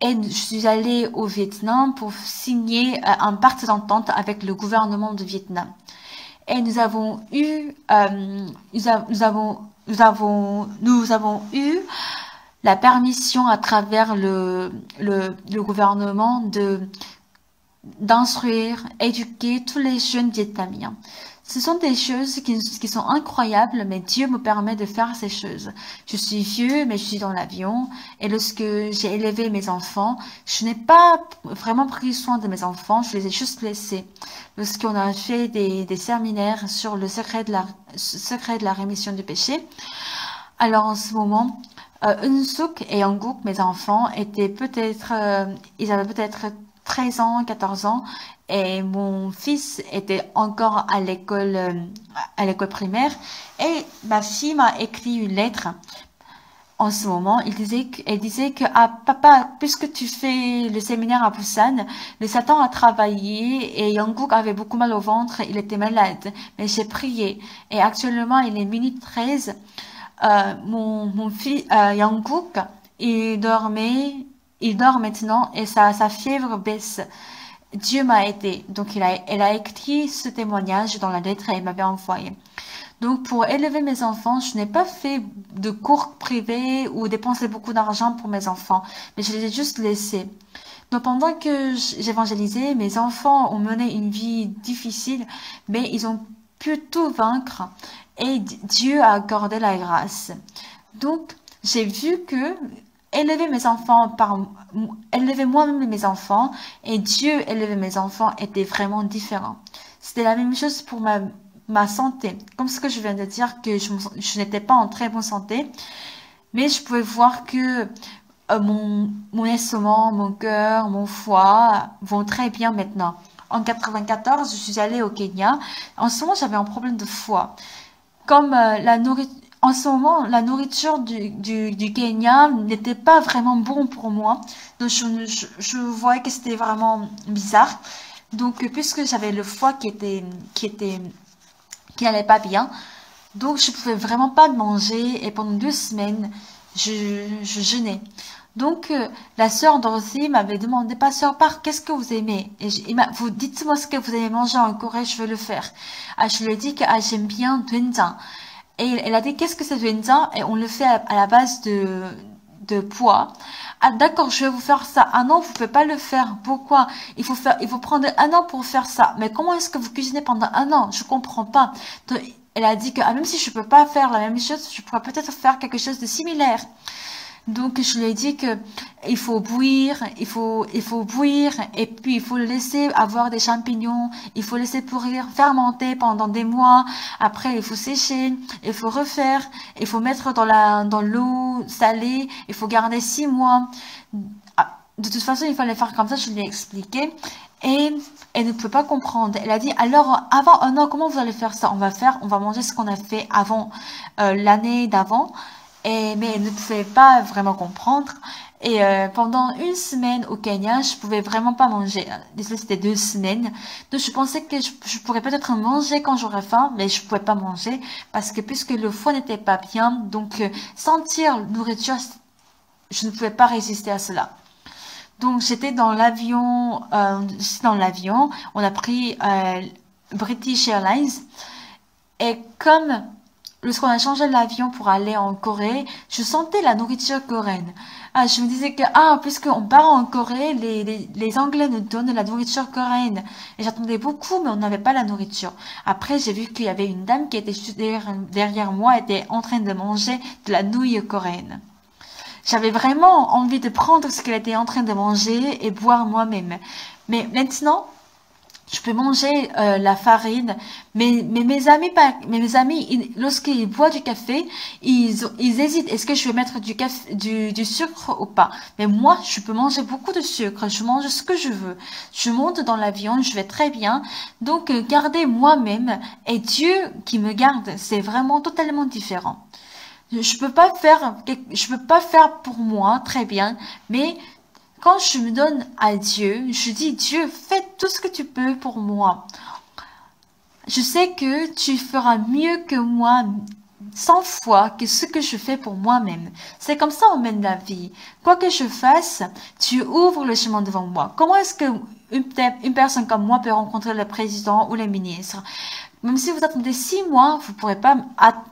et je suis allée au Vietnam pour signer un pacte d'entente avec le gouvernement du Vietnam. Et nous avons eu la permission à travers le gouvernement d'instruire, éduquer tous les jeunes vietnamiens. Ce sont des choses qui sont incroyables, mais Dieu me permet de faire ces choses. Je suis vieux, mais je suis dans l'avion. Et lorsque j'ai élevé mes enfants, je n'ai pas vraiment pris soin de mes enfants, je les ai juste laissés. Lorsqu'on a fait des séminaires sur le secret de la rémission du péché, alors en ce moment, Eunsook et Youngkook, mes enfants, ils avaient peut-être 13 ans, 14 ans, et mon fils était encore à l'école primaire, et ma fille m'a écrit une lettre. En ce moment, elle disait que papa, puisque tu fais le séminaire à Busan, le Satan a travaillé et Youngkook avait beaucoup mal au ventre, il était malade, mais j'ai prié. Et actuellement, il est minute 13. Mon fils Youngkook, il dort maintenant et sa fièvre baisse. Dieu m'a aidé. Donc, elle a écrit ce témoignage dans la lettre et elle m'avait envoyé. Donc, pour élever mes enfants, je n'ai pas fait de cours privés ou dépensé beaucoup d'argent pour mes enfants, mais je les ai juste laissés. Donc, pendant que j'évangélisais, mes enfants ont mené une vie difficile, mais ils ont pu tout vaincre et Dieu a accordé la grâce. Donc, j'ai vu que élever mes enfants élever moi-même mes enfants et Dieu élever mes enfants était vraiment différent. C'était la même chose pour ma santé. Comme ce que je viens de dire que je n'étais pas en très bonne santé, mais je pouvais voir que mon estomac, mon cœur, mon foie vont très bien maintenant. En 94, je suis allée au Kenya. En ce moment, j'avais un problème de foie. Comme en ce moment, la nourriture du Kenya n'était pas vraiment bon pour moi. Donc, je voyais que c'était vraiment bizarre. Donc, puisque j'avais le foie qui allait pas bien, donc je pouvais vraiment pas manger et pendant 2 semaines, je jeûnais. Donc, la sœur Dorothy m'avait demandé, pasteur Park, qu'est-ce que vous aimez? Et vous dites-moi ce que vous aimez manger en Corée, je vais le faire. Je lui ai dit que j'aime bien doenjang. Et elle a dit, qu'est-ce que c'est doenjang? Et on le fait à la base de pois. Ah, d'accord, je vais vous faire ça. Ah non, vous pouvez pas le faire. Pourquoi? Il faut prendre 1 an pour faire ça. Mais comment est-ce que vous cuisinez pendant 1 an? Je comprends pas. Donc, elle a dit que, même si je peux pas faire la même chose, je pourrais peut-être faire quelque chose de similaire. Donc, je lui ai dit que il faut bouillir, il faut bouillir, et puis il faut le laisser avoir des champignons, il faut laisser pourrir, fermenter pendant des mois. Après, il faut sécher, il faut refaire, il faut mettre dans l'eau salée, il faut garder 6 mois. De toute façon, il fallait faire comme ça, je lui ai expliqué. Et elle ne peut pas comprendre. Elle a dit, alors, avant 1 an, comment vous allez faire ça? On va manger ce qu'on a fait avant, l'année d'avant. Mais elle ne pouvait pas vraiment comprendre. Et pendant 1 semaine au Kenya, je pouvais vraiment pas manger. Désolée, c'était 2 semaines. Donc je pensais que je pourrais peut-être manger quand j'aurais faim, mais je pouvais pas manger parce que puisque le foie n'était pas bien, donc sentir nourriture, je ne pouvais pas résister à cela. Donc j'étais dans l'avion, on a pris British Airlines et comme lorsqu'on a changé l'avion pour aller en Corée, je sentais la nourriture coréenne. Je me disais que, puisqu'on part en Corée, les Anglais nous donnent la nourriture coréenne. Et j'attendais beaucoup, mais on n'avait pas la nourriture. Après, j'ai vu qu'il y avait une dame qui était derrière moi, était en train de manger de la nouille coréenne. J'avais vraiment envie de prendre ce qu'elle était en train de manger et boire moi-même. Mais maintenant, je peux manger la farine, mais mes amis, lorsqu'ils boivent du café, ils hésitent. Est-ce que je vais mettre du sucre ou pas? Mais moi, je peux manger beaucoup de sucre. Je mange ce que je veux. Je monte dans l'avion, je vais très bien. Donc, garder moi-même et Dieu qui me garde, c'est vraiment totalement différent. Je peux pas faire pour moi très bien, mais quand je me donne à Dieu, je dis, Dieu, fais tout ce que tu peux pour moi. Je sais que tu feras mieux que moi 100 fois que ce que je fais pour moi-même. C'est comme ça on mène la vie. Quoi que je fasse, tu ouvres le chemin devant moi. Comment est-ce que une personne comme moi peut rencontrer le président ou les ministres? Même si vous attendez 6 mois, vous ne pourrez pas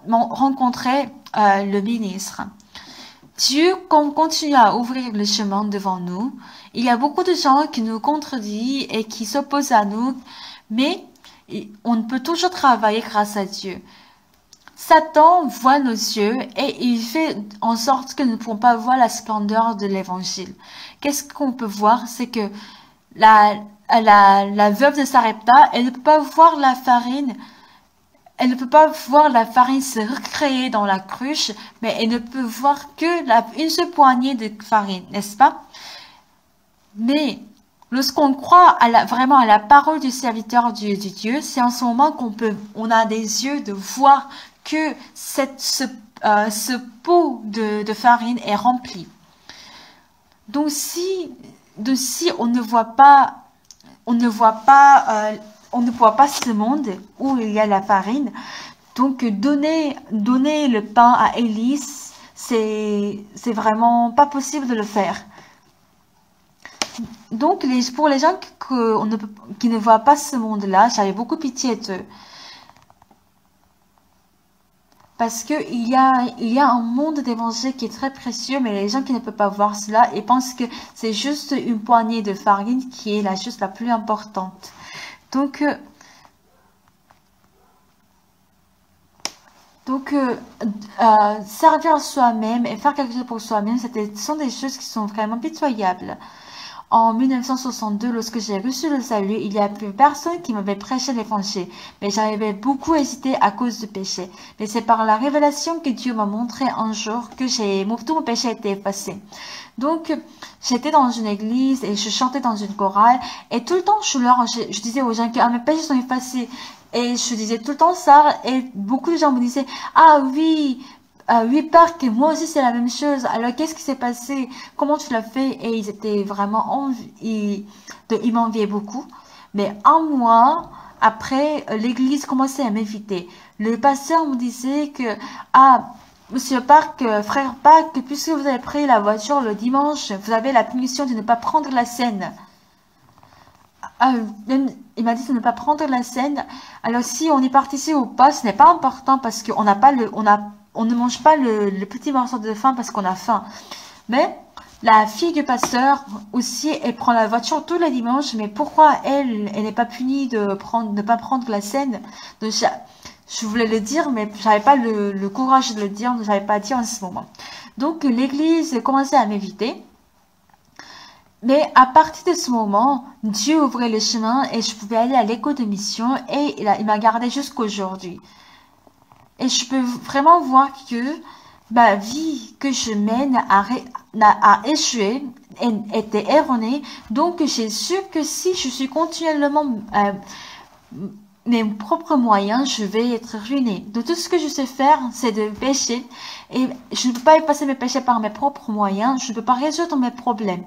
rencontrer le ministre. Dieu continue à ouvrir le chemin devant nous. Il y a beaucoup de gens qui nous contredisent et qui s'opposent à nous, mais on peut toujours travailler grâce à Dieu. Satan voit nos yeux et il fait en sorte que nous ne pouvons pas voir la splendeur de l'évangile. Qu'est-ce qu'on peut voir? C'est que la veuve de Sarepta, elle ne peut pas voir la farine. Elle ne peut pas voir la farine se recréer dans la cruche, mais elle ne peut voir que une seule poignée de farine, n'est-ce pas? Mais lorsqu'on croit vraiment à la parole du serviteur du Dieu, c'est en ce moment on a des yeux de voir que ce pot de farine est rempli. Donc si on ne voit pas ce monde où il y a la farine. Donc, donner le pain à Élise, c'est vraiment pas possible de le faire. Donc, pour les gens qui ne voient pas ce monde-là, j'avais beaucoup pitié d'eux. Parce que il y a un monde d'évangile qui est très précieux, mais les gens qui ne peuvent pas voir cela, ils pensent que c'est juste une poignée de farine qui est la chose la plus importante. Donc, Donc, servir soi-même et faire quelque chose pour soi-même, ce sont des choses qui sont vraiment pitoyables. En 1962, lorsque j'ai reçu le salut, il y a plus personne qui m'avait prêché l'évangile, mais j'avais beaucoup hésité à cause du péché. Mais c'est par la révélation que Dieu m'a montré un jour que tout mon péché était effacé. Donc, j'étais dans une église et je chantais dans une chorale et tout le temps, je disais aux gens que mes péchés sont effacés. Et je disais tout le temps ça et beaucoup de gens me disaient, ah oui, oui, Parc, moi aussi c'est la même chose. Alors qu'est-ce qui s'est passé? Comment tu l'as fait? Et ils étaient vraiment ils m'enviaient beaucoup. Mais un mois après, l'église commençait à m'inviter. Le pasteur me disait que, ah, Monsieur Park, frère Park, puisque vous avez pris la voiture le dimanche, vous avez la punition de ne pas prendre la scène. Il m'a dit de ne pas prendre la scène. Alors si on est parti ou pas, ce n'est pas important parce qu'on n'a pas on ne mange pas le petit morceau de faim parce qu'on a faim. Mais la fille du pasteur aussi, elle prend la voiture tous les dimanches. Mais pourquoi elle n'est pas punie de ne pas prendre la scène? Donc, je voulais le dire, mais j'avais pas le courage de le dire, donc j'avais pas dit en ce moment. Donc l'église commençait à m'inviter. Mais à partir de ce moment, Dieu ouvrait le chemin et je pouvais aller à l'école de mission et il m'a gardé jusqu'aujourd'hui. Et je peux vraiment voir que ma vie que je mène a échoué, était erronée. Donc j'ai su que si je suis continuellement mes propres moyens, je vais être ruinée. Donc tout ce que je sais faire, c'est de pécher. Et je ne peux pas effacer mes péchés par mes propres moyens. Je ne peux pas résoudre mes problèmes.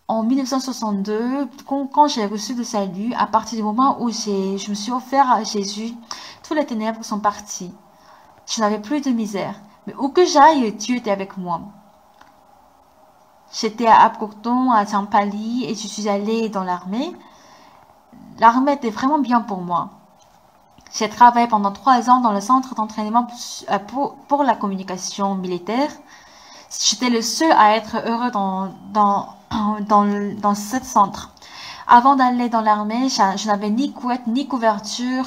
En 1962, quand j'ai reçu le salut, à partir du moment où je me suis offert à Jésus, tous les ténèbres sont parties. Je n'avais plus de misère. Mais où que j'aille, Dieu était avec moi. J'étais à Apcourton, à Saint-Pali, et je suis allée dans l'armée. L'armée était vraiment bien pour moi. J'ai travaillé pendant 3 ans dans le centre d'entraînement pour la communication militaire. J'étais le seul à être heureux dans ce centre. Avant d'aller dans l'armée, je n'avais ni couette, ni couverture.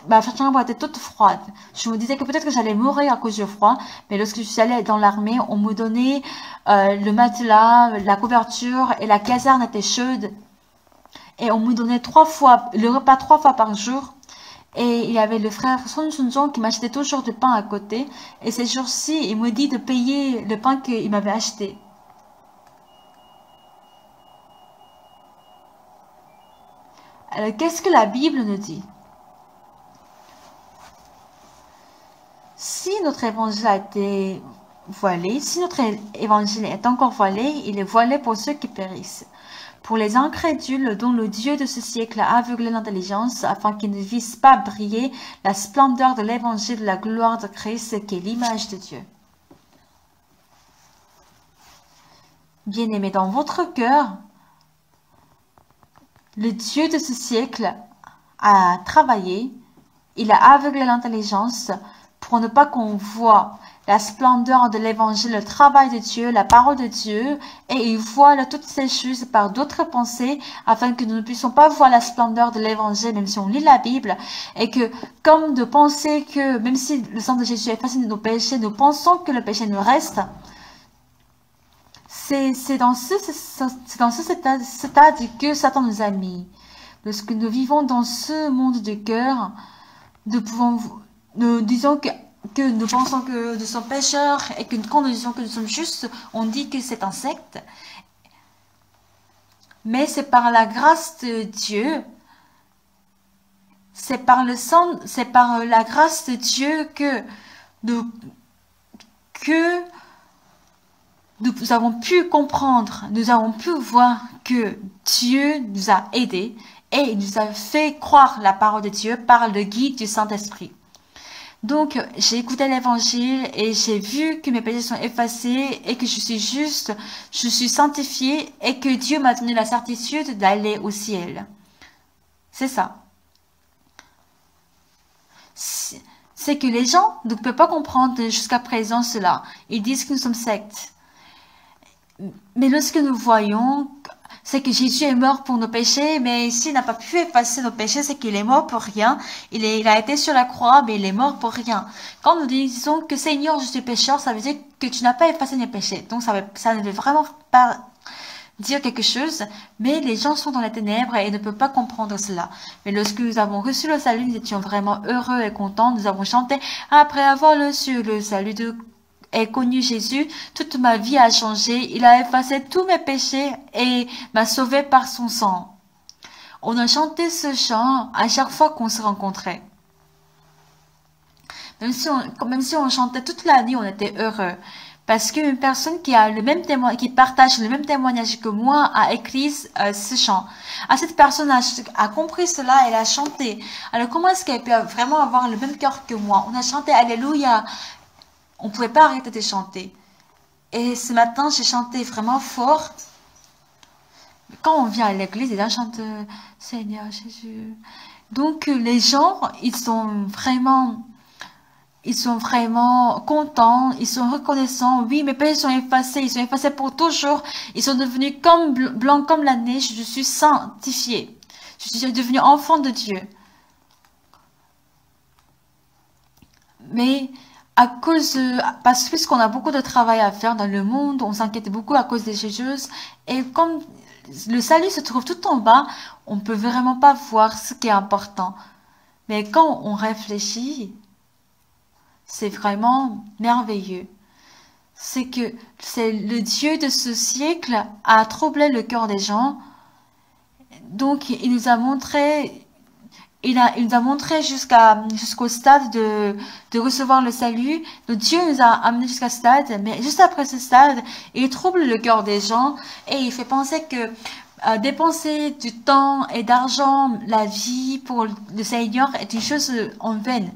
Ma chambre était toute froide. Je me disais que peut-être que j'allais mourir à cause du froid. Mais lorsque je suis allée dans l'armée, on me donnait le matelas, la couverture et la caserne était chaude. Et on me donnait le repas 3 fois par jour. Et il y avait le frère Son Chun qui m'achetait toujours du pain à côté. Et ces jours-ci, il me dit de payer le pain qu'il m'avait acheté. Alors, qu'est-ce que la Bible nous dit? Si notre évangile a été voilé, si notre évangile est encore voilé, il est voilé pour ceux qui périssent. Pour les incrédules dont le Dieu de ce siècle a aveuglé l'intelligence afin qu'ils ne vissent pas briller la splendeur de l'évangile de la gloire de Christ qui est l'image de Dieu. Bien-aimés, dans votre cœur, le Dieu de ce siècle a travaillé, il a aveuglé l'intelligence pour ne pas qu'on voit la splendeur de l'évangile, le travail de Dieu, la parole de Dieu, et il voit toutes ces choses par d'autres pensées, afin que nous ne puissions pas voir la splendeur de l'évangile, même si on lit la Bible, et que, comme de penser que, même si le sang de Jésus efface nos péchés, nous pensons que le péché nous reste, c'est dans ce stade que Satan nous a mis. Lorsque nous vivons dans ce monde de cœur, nous disons que nous pensons que nous sommes pécheurs et que quand nous disons que nous sommes justes, on dit que c'est un secte. Mais c'est par la grâce de Dieu, c'est par la grâce de Dieu que nous avons pu comprendre, nous avons pu voir que Dieu nous a aidés et il nous a fait croire la parole de Dieu par le guide du Saint-Esprit. Donc, j'ai écouté l'évangile et j'ai vu que mes péchés sont effacés et que je suis juste, je suis sanctifiée et que Dieu m'a donné la certitude d'aller au ciel. C'est ça. C'est que les gens ne peuvent pas comprendre jusqu'à présent cela. Ils disent que nous sommes sectes. Mais lorsque nous voyons c'est que Jésus est mort pour nos péchés, mais s'il n'a pas pu effacer nos péchés, c'est qu'il est mort pour rien. Il a été sur la croix, mais il est mort pour rien. Quand nous disons que Seigneur, je suis pécheur, ça veut dire que tu n'as pas effacé mes péchés. Donc ça ne veut vraiment pas dire quelque chose, mais les gens sont dans les ténèbres et ne peuvent pas comprendre cela. Mais lorsque nous avons reçu le salut, nous étions vraiment heureux et contents. Nous avons chanté après avoir reçu le salut et connu Jésus, toute ma vie a changé. Il a effacé tous mes péchés et m'a sauvé par son sang. On a chanté ce chant à chaque fois qu'on se rencontrait. Même si on chantait toute la nuit, on était heureux. Parce qu'une personne qui a le même qui partage le même témoignage que moi a écrit ce chant. Cette personne a compris cela, elle a chanté. Alors comment est-ce qu'elle peut vraiment avoir le même cœur que moi? On a chanté Alléluia. On ne pouvait pas arrêter de chanter. Et ce matin, j'ai chanté vraiment fort. Quand on vient à l'église, et là, chante Seigneur Jésus. Donc les gens, ils sont vraiment contents, ils sont reconnaissants. Oui, mes péchés sont effacés, ils sont effacés pour toujours. Ils sont devenus comme blancs comme la neige. Je suis sanctifié. Je suis devenu enfant de Dieu. Mais parce que puisqu'on a beaucoup de travail à faire dans le monde, on s'inquiète beaucoup à cause des Jésus. Et comme le salut se trouve tout en bas, on peut vraiment pas voir ce qui est important. Mais quand on réfléchit, c'est vraiment merveilleux. C'est que c'est le Dieu de ce siècle a troublé le cœur des gens. Donc, il nous a montré jusqu'au stade de recevoir le salut. Donc, Dieu nous a amené jusqu'à ce stade, mais juste après ce stade, il trouble le cœur des gens et il fait penser que dépenser du temps et d'argent, la vie pour le Seigneur est une chose en vaine.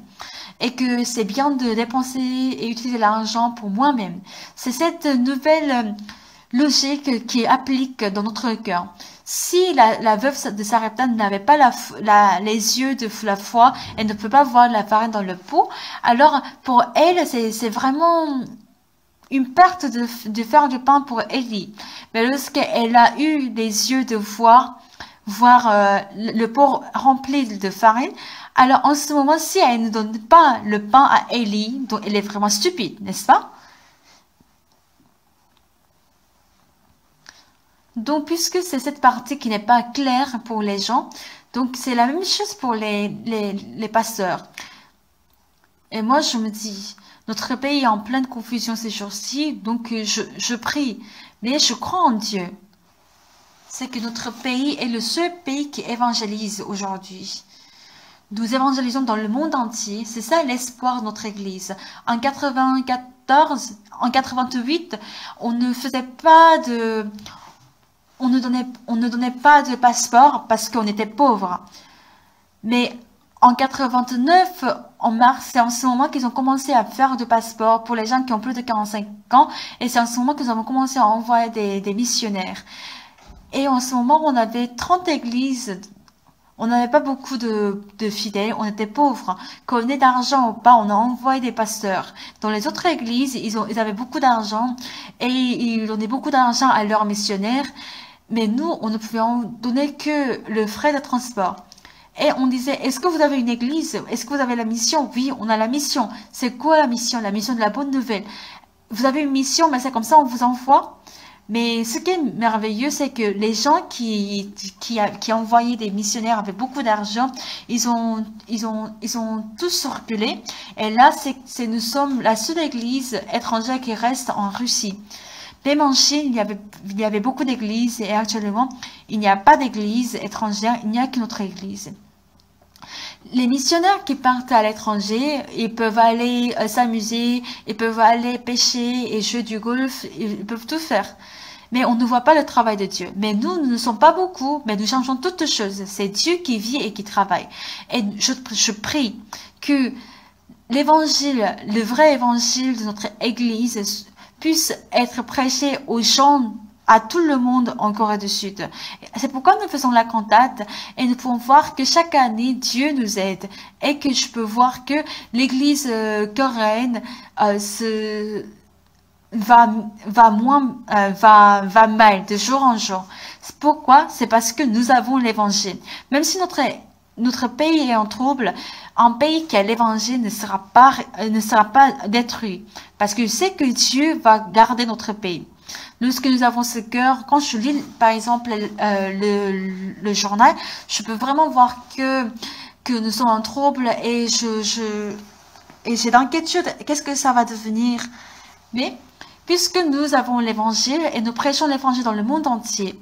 Et que c'est bien de dépenser et utiliser l'argent pour moi-même. C'est cette nouvelle logique qui applique dans notre cœur. Si la veuve de Sarepta n'avait pas les yeux de la foi, elle ne peut pas voir la farine dans le pot, alors pour elle, c'est vraiment une perte de faire du pain pour Élie. Mais lorsqu'elle a eu les yeux de voir le pot rempli de farine, alors en ce moment, si elle ne donne pas le pain à Élie, donc elle est vraiment stupide, n'est-ce pas? Donc, puisque c'est cette partie qui n'est pas claire pour les gens, donc c'est la même chose pour les pasteurs. Et moi, je me dis, notre pays est en pleine confusion ces jours-ci, donc je prie, mais je crois en Dieu. C'est que notre pays est le seul pays qui évangélise aujourd'hui. Nous évangélisons dans le monde entier. C'est ça l'espoir de notre Église. En 88, on ne donnait pas de passeport parce qu'on était pauvre. Mais en 89, en mars, c'est en ce moment qu'ils ont commencé à faire de passeports pour les gens qui ont plus de 45 ans. Et c'est en ce moment qu'ils ont commencé à envoyer des missionnaires. Et en ce moment, on avait 30 églises. On n'avait pas beaucoup de fidèles, on était pauvres. Qu'on ait d'argent ou pas, on a envoyé des pasteurs. Dans les autres églises, ils avaient beaucoup d'argent et ils donnaient beaucoup d'argent à leurs missionnaires. Mais nous, on ne pouvait en donner que le frais de transport. Et on disait, est-ce que vous avez une église? Est-ce que vous avez la mission? Oui, on a la mission. C'est quoi la mission? La mission de la bonne nouvelle. Vous avez une mission, mais c'est comme ça, on vous envoie. Mais ce qui est merveilleux, c'est que les gens qui envoyaient des missionnaires avec beaucoup d'argent, ils ont tous reculé. Et là, nous sommes la seule église étrangère qui reste en Russie. Même en Chine, il y avait beaucoup d'églises et actuellement, il n'y a pas d'église étrangère, il n'y a qu'une autre église. Les missionnaires qui partent à l'étranger, ils peuvent aller s'amuser, ils peuvent aller pêcher et jouer du golf, ils peuvent tout faire. Mais on ne voit pas le travail de Dieu. Mais nous ne sommes pas beaucoup, mais nous changeons toutes choses. C'est Dieu qui vit et qui travaille. Et je prie que l'évangile, le vrai évangile de notre église puisse être prêché aux gens, à tout le monde en Corée du Sud. C'est pourquoi nous faisons la cantate et nous pouvons voir que chaque année, Dieu nous aide et que je peux voir que l'église coréenne va, va mal de jour en jour. Pourquoi? C'est parce que nous avons l'évangile. Même si notre pays est en trouble, un pays qui a l'évangile ne sera pas détruit. Parce que c'est que Dieu va garder notre pays. Lorsque nous avons ce cœur, quand je lis par exemple le journal, je peux vraiment voir que nous sommes en trouble et j'ai d'inquiétude. Qu'est-ce que ça va devenir? Mais puisque nous avons l'évangile et nous prêchons l'évangile dans le monde entier,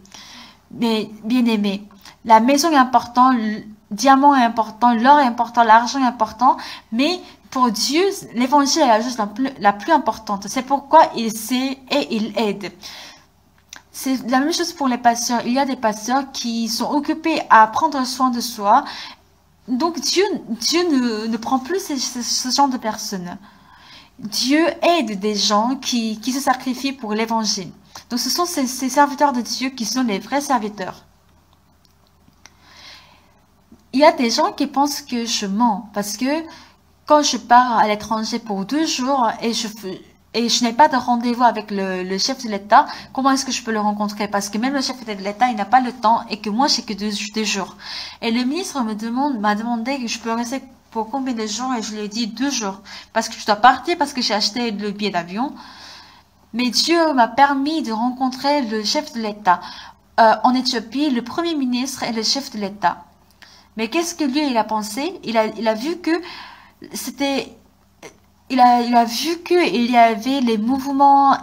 mais bien aimé, la maison est importante, le diamant est important, l'or est important, l'argent est important, mais pour Dieu, l'évangile est la chose la plus importante. C'est pourquoi il sait et il aide. C'est la même chose pour les pasteurs. Il y a des pasteurs qui sont occupés à prendre soin de soi. Donc Dieu ne prend plus ce genre de personnes. Dieu aide des gens qui se sacrifient pour l'évangile. Donc ce sont ces serviteurs de Dieu qui sont les vrais serviteurs. Il y a des gens qui pensent que je mens parce que quand je pars à l'étranger pour 2 jours et je n'ai pas de rendez-vous avec le chef de l'État, comment est-ce que je peux le rencontrer? Parce que même le chef de l'État, il n'a pas le temps et que moi, j'ai que 2 jours. Et le ministre m'a demandé que je peux rester pour combien de jours et je lui ai dit 2 jours. Parce que je dois partir, parce que j'ai acheté le billet d'avion. Mais Dieu m'a permis de rencontrer le chef de l'État. En Éthiopie, le premier ministre et le chef de l'État. Mais qu'est-ce que lui, il a pensé? Il a vu que c'était... Il a vu qu'il y avait les mouvements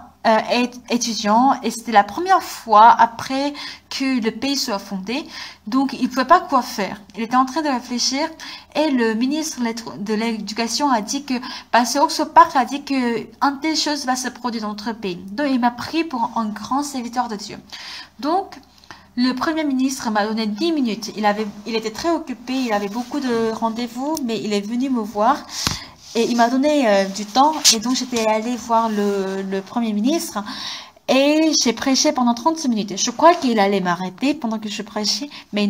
étudiants et c'était la première fois après que le pays soit fondé. Donc, il ne pouvait pas quoi faire. Il était en train de réfléchir et le ministre de l'Éducation a dit que, parce que Oxford Park a dit que une telle chose va se produire dans notre pays. Donc, il m'a pris pour un grand serviteur de Dieu. Donc, le Premier ministre m'a donné 10 minutes. Il était très occupé, il avait beaucoup de rendez-vous, mais il est venu me voir. Et il m'a donné du temps et donc j'étais allée voir le Premier ministre et j'ai prêché pendant 30 minutes. Je crois qu'il allait m'arrêter pendant que je prêchais, mais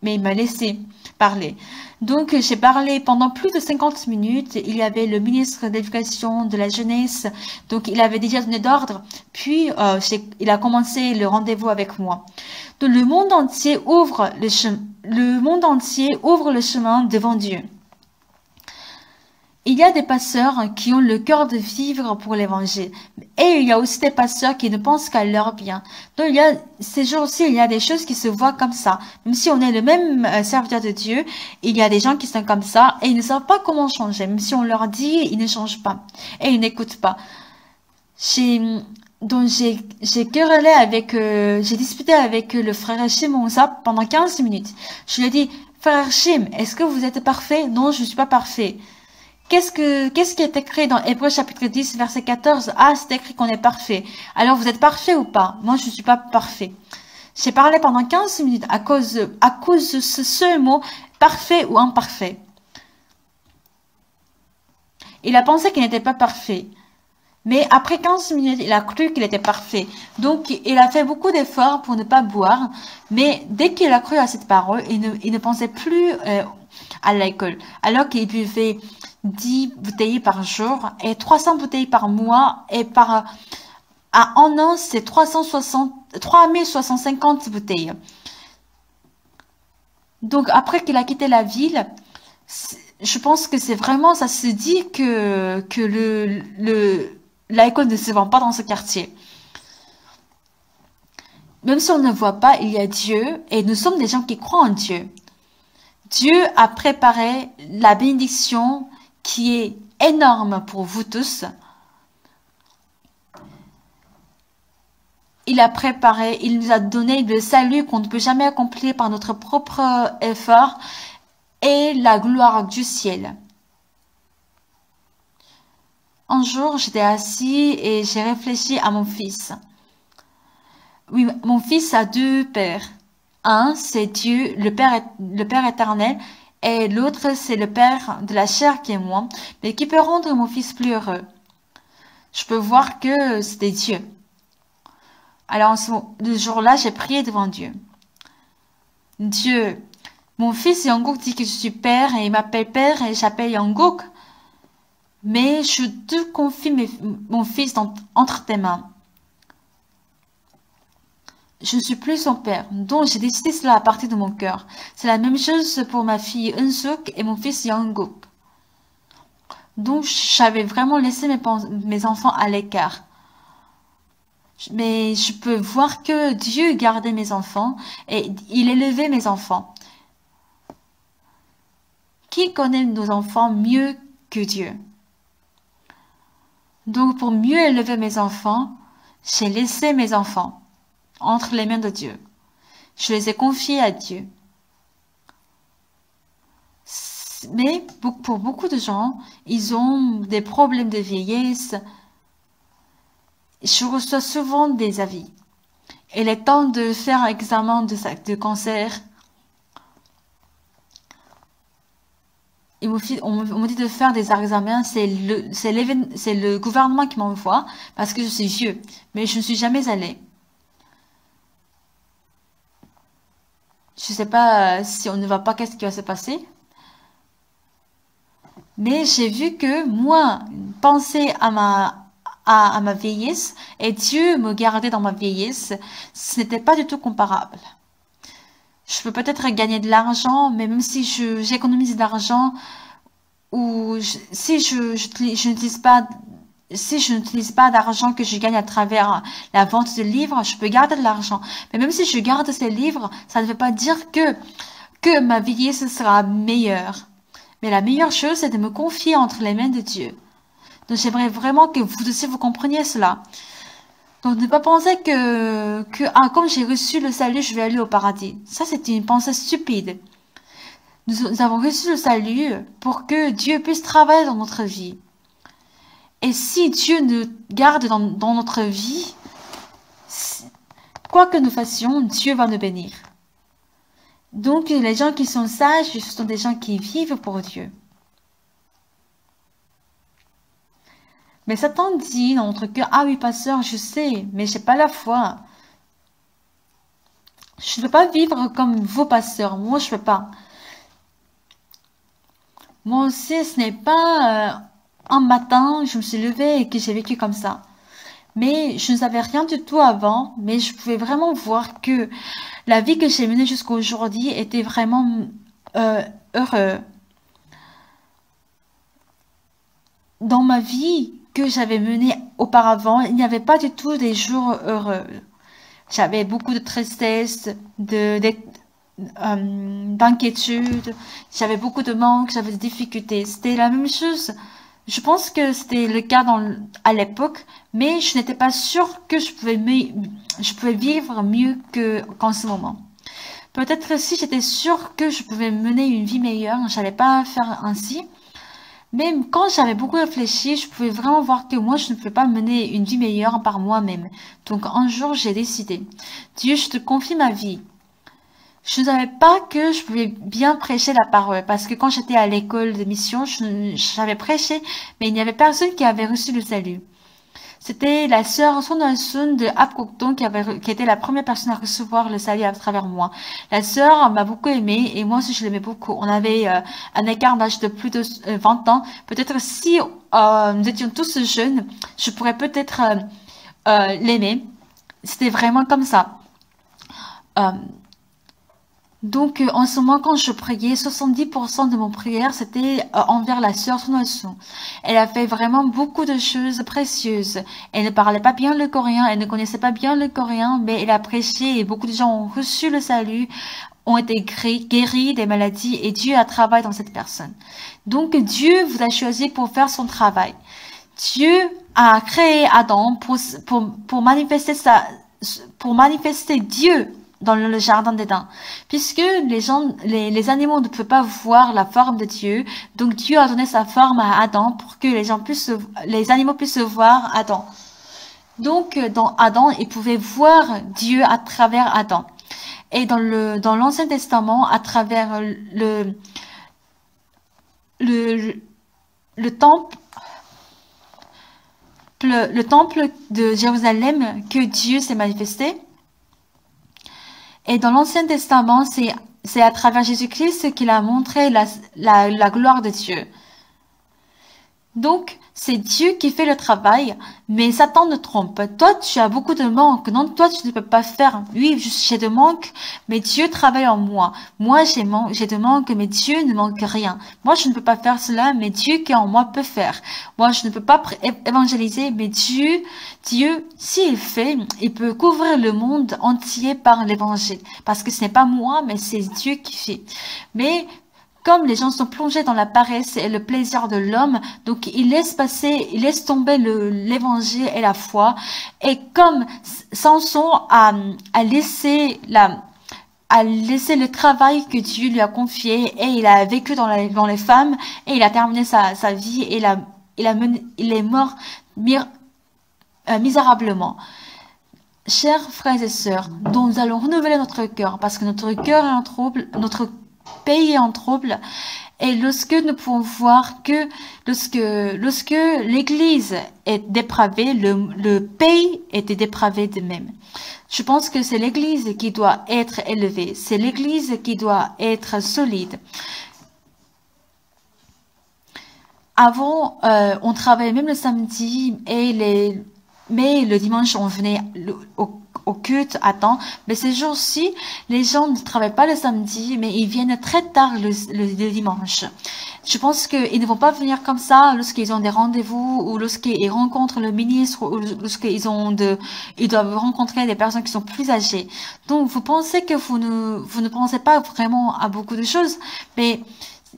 il m'a laissé parler. Donc j'ai parlé pendant plus de 50 minutes. Il y avait le ministre de l'Éducation, de la Jeunesse, donc il avait déjà donné d'ordre. Puis il a commencé le rendez-vous avec moi. Donc le monde entier ouvre le chemin devant Dieu. Il y a des pasteurs qui ont le cœur de vivre pour l'évangile. Et il y a aussi des pasteurs qui ne pensent qu'à leur bien. Donc ces jours-ci, il y a des choses qui se voient comme ça. Même si on est le même serviteur de Dieu, il y a des gens qui sont comme ça et ils ne savent pas comment changer. Même si on leur dit, ils ne changent pas. Et ils n'écoutent pas. Donc j'ai querellé j'ai disputé avec le frère Shim pendant 15 minutes. Je lui ai dit, frère Shim, est-ce que vous êtes parfait? Non, je ne suis pas parfait. Qu'est-ce qui est écrit dans Hébreux chapitre 10, verset 14? Ah, c'est écrit qu'on est parfait. Alors, vous êtes parfait ou pas? Moi, je ne suis pas parfait. J'ai parlé pendant 15 minutes à cause de ce seul mot, parfait ou imparfait. Il a pensé qu'il n'était pas parfait. Mais après 15 minutes, il a cru qu'il était parfait. Donc, il a fait beaucoup d'efforts pour ne pas boire. Mais dès qu'il a cru à cette parole, il ne pensait plus à l'alcool. Alors qu'il buvait 10 bouteilles par jour et 300 bouteilles par mois. Et à un an, c'est 3650 bouteilles. Donc, après qu'il a quitté la ville, je pense que c'est vraiment, ça se dit que l'alcool ne se vend pas dans ce quartier. Même si on ne voit pas, il y a Dieu et nous sommes des gens qui croient en Dieu. Dieu a préparé la bénédiction qui est énorme pour vous tous. Il nous a donné le salut qu'on ne peut jamais accomplir par notre propre effort et la gloire du ciel. Un jour, j'étais assis et j'ai réfléchi à mon fils. Oui, mon fils a 2 pères. Un, c'est Dieu, le Père éternel, et l'autre, c'est le Père de la chair qui est moi, mais qui peut rendre mon fils plus heureux. Je peux voir que c'était Dieu. Alors, ce jour-là, j'ai prié devant Dieu. Dieu, mon fils Yanguk dit que je suis père et il m'appelle père et j'appelle Yanguk. Mais je te confie mon fils entre tes mains. Je ne suis plus son père, donc j'ai décidé cela à partir de mon cœur. C'est la même chose pour ma fille Eun-suk et mon fils Young-guk. Donc j'avais vraiment laissé mes enfants à l'écart. Mais je peux voir que Dieu gardait mes enfants et il élevait mes enfants. Qui connaît nos enfants mieux que Dieu? Donc pour mieux élever mes enfants, j'ai laissé mes enfants entre les mains de Dieu. Je les ai confiés à Dieu. Mais pour beaucoup de gens, ils ont des problèmes de vieillesse. Je reçois souvent des avis. Il est temps de faire un examen de cancer. On me dit de faire des examens. C'est le gouvernement qui m'envoie parce que je suis vieux. Mais je ne suis jamais allée. Je ne sais pas si on ne va pas, qu'est-ce qui va se passer. Mais j'ai vu que moi, penser à ma vieillesse et Dieu me garder dans ma vieillesse, ce n'était pas du tout comparable. Je peux peut-être gagner de l'argent, mais même si j'économise de l'argent ou si je n'utilise pas si je n'utilise pas d'argent que je gagne à travers la vente de livres, je peux garder de l'argent. Mais même si je garde ces livres, ça ne veut pas dire que ma vieillesse sera meilleure. Mais la meilleure chose, c'est de me confier entre les mains de Dieu. Donc j'aimerais vraiment que vous aussi vous compreniez cela. Donc ne pas penser que comme j'ai reçu le salut, je vais aller au paradis. Ça, c'est une pensée stupide. Nous avons reçu le salut pour que Dieu puisse travailler dans notre vie. Et si Dieu nous garde dans notre vie, quoi que nous fassions, Dieu va nous bénir. Donc les gens qui sont sages, ce sont des gens qui vivent pour Dieu. Mais Satan dit dans notre cœur, ah oui, pasteur, je sais, mais j'ai pas la foi. Je ne peux pas vivre comme vos pasteurs. Moi, je ne peux pas. Moi aussi, ce n'est pas un matin, je me suis levée et que j'ai vécu comme ça. Mais je ne savais rien du tout avant, mais je pouvais vraiment voir que la vie que j'ai menée jusqu'à aujourd'hui était vraiment heureuse. Dans ma vie que j'avais menée auparavant, il n'y avait pas du tout des jours heureux. J'avais beaucoup de tristesse, d'inquiétude, j'avais beaucoup de manque, j'avais des difficultés. C'était la même chose. Je pense que c'était le cas à l'époque, mais je n'étais pas sûre que je pouvais vivre mieux qu'en ce moment. Peut-être si j'étais sûre que je pouvais mener une vie meilleure, je n'allais pas faire ainsi. Mais quand j'avais beaucoup réfléchi, je pouvais vraiment voir que moi, je ne pouvais pas mener une vie meilleure par moi-même. Donc un jour, j'ai décidé, Dieu, je te confie ma vie. Je ne savais pas que je pouvais bien prêcher la parole, parce que quand j'étais à l'école de mission, j'avais prêché, mais il n'y avait personne qui avait reçu le salut. C'était la sœur Son Sun de Apkokton qui était la première personne à recevoir le salut à travers moi. La sœur m'a beaucoup aimée et moi aussi je l'aimais beaucoup. On avait un écart d'âge de plus de 20 ans. Peut-être si nous étions tous jeunes, je pourrais peut-être l'aimer. C'était vraiment comme ça. Donc, en ce moment, quand je priais, 70% de mon prière, c'était envers la sœur Sonoson. Elle a fait vraiment beaucoup de choses précieuses. Elle ne parlait pas bien le coréen, elle ne connaissait pas bien le coréen, mais elle a prêché et beaucoup de gens ont reçu le salut, ont été guéris des maladies et Dieu a travaillé dans cette personne. Donc, Dieu vous a choisi pour faire son travail. Dieu a créé Adam pour manifester Dieu dans le jardin d'Éden, puisque les animaux ne peuvent pas voir la forme de Dieu, donc Dieu a donné sa forme à Adam pour que les animaux puissent voir Adam. Donc dans Adam, ils pouvaient voir Dieu à travers Adam. Et dans l'Ancien Testament, à travers le temple de Jérusalem que Dieu s'est manifesté. Et dans l'Ancien Testament, c'est à travers Jésus-Christ qu'il a montré la gloire de Dieu. Donc, c'est Dieu qui fait le travail, mais Satan ne trompe. Toi, tu as beaucoup de manques. Non, toi, tu ne peux pas faire. Oui, j'ai de manques, mais Dieu travaille en moi. Moi, j'ai de manques, mais Dieu ne manque rien. Moi, je ne peux pas faire cela, mais Dieu qui est en moi peut faire. Moi, je ne peux pas évangéliser, mais Dieu, s'il fait, il peut couvrir le monde entier par l'évangile. Parce que ce n'est pas moi, mais c'est Dieu qui fait. Mais comme les gens sont plongés dans la paresse et le plaisir de l'homme, donc ils laissent tomber l'évangile et la foi. Et comme Samson a laissé le travail que Dieu lui a confié et il a vécu dans les femmes et il a terminé sa vie et il est mort misérablement. Chers frères et sœurs, dont nous allons renouveler notre cœur parce que notre cœur est en trouble, notre pays est en trouble. Et lorsque nous pouvons voir que lorsque l'Église est dépravée, le pays était dépravé de même. Je pense que c'est l'Église qui doit être élevée, c'est l'Église qui doit être solide. Avant, on travaillait même le samedi mais le dimanche, on venait au culte à temps. Mais ces jours-ci, les gens ne travaillent pas le samedi, mais ils viennent très tard le dimanche. Je pense qu'ils ne vont pas venir comme ça lorsqu'ils ont des rendez-vous ou lorsqu'ils rencontrent le ministre ou lorsqu'ils ils doivent rencontrer des personnes qui sont plus âgées. Donc, vous pensez que vous ne pensez pas vraiment à beaucoup de choses, mais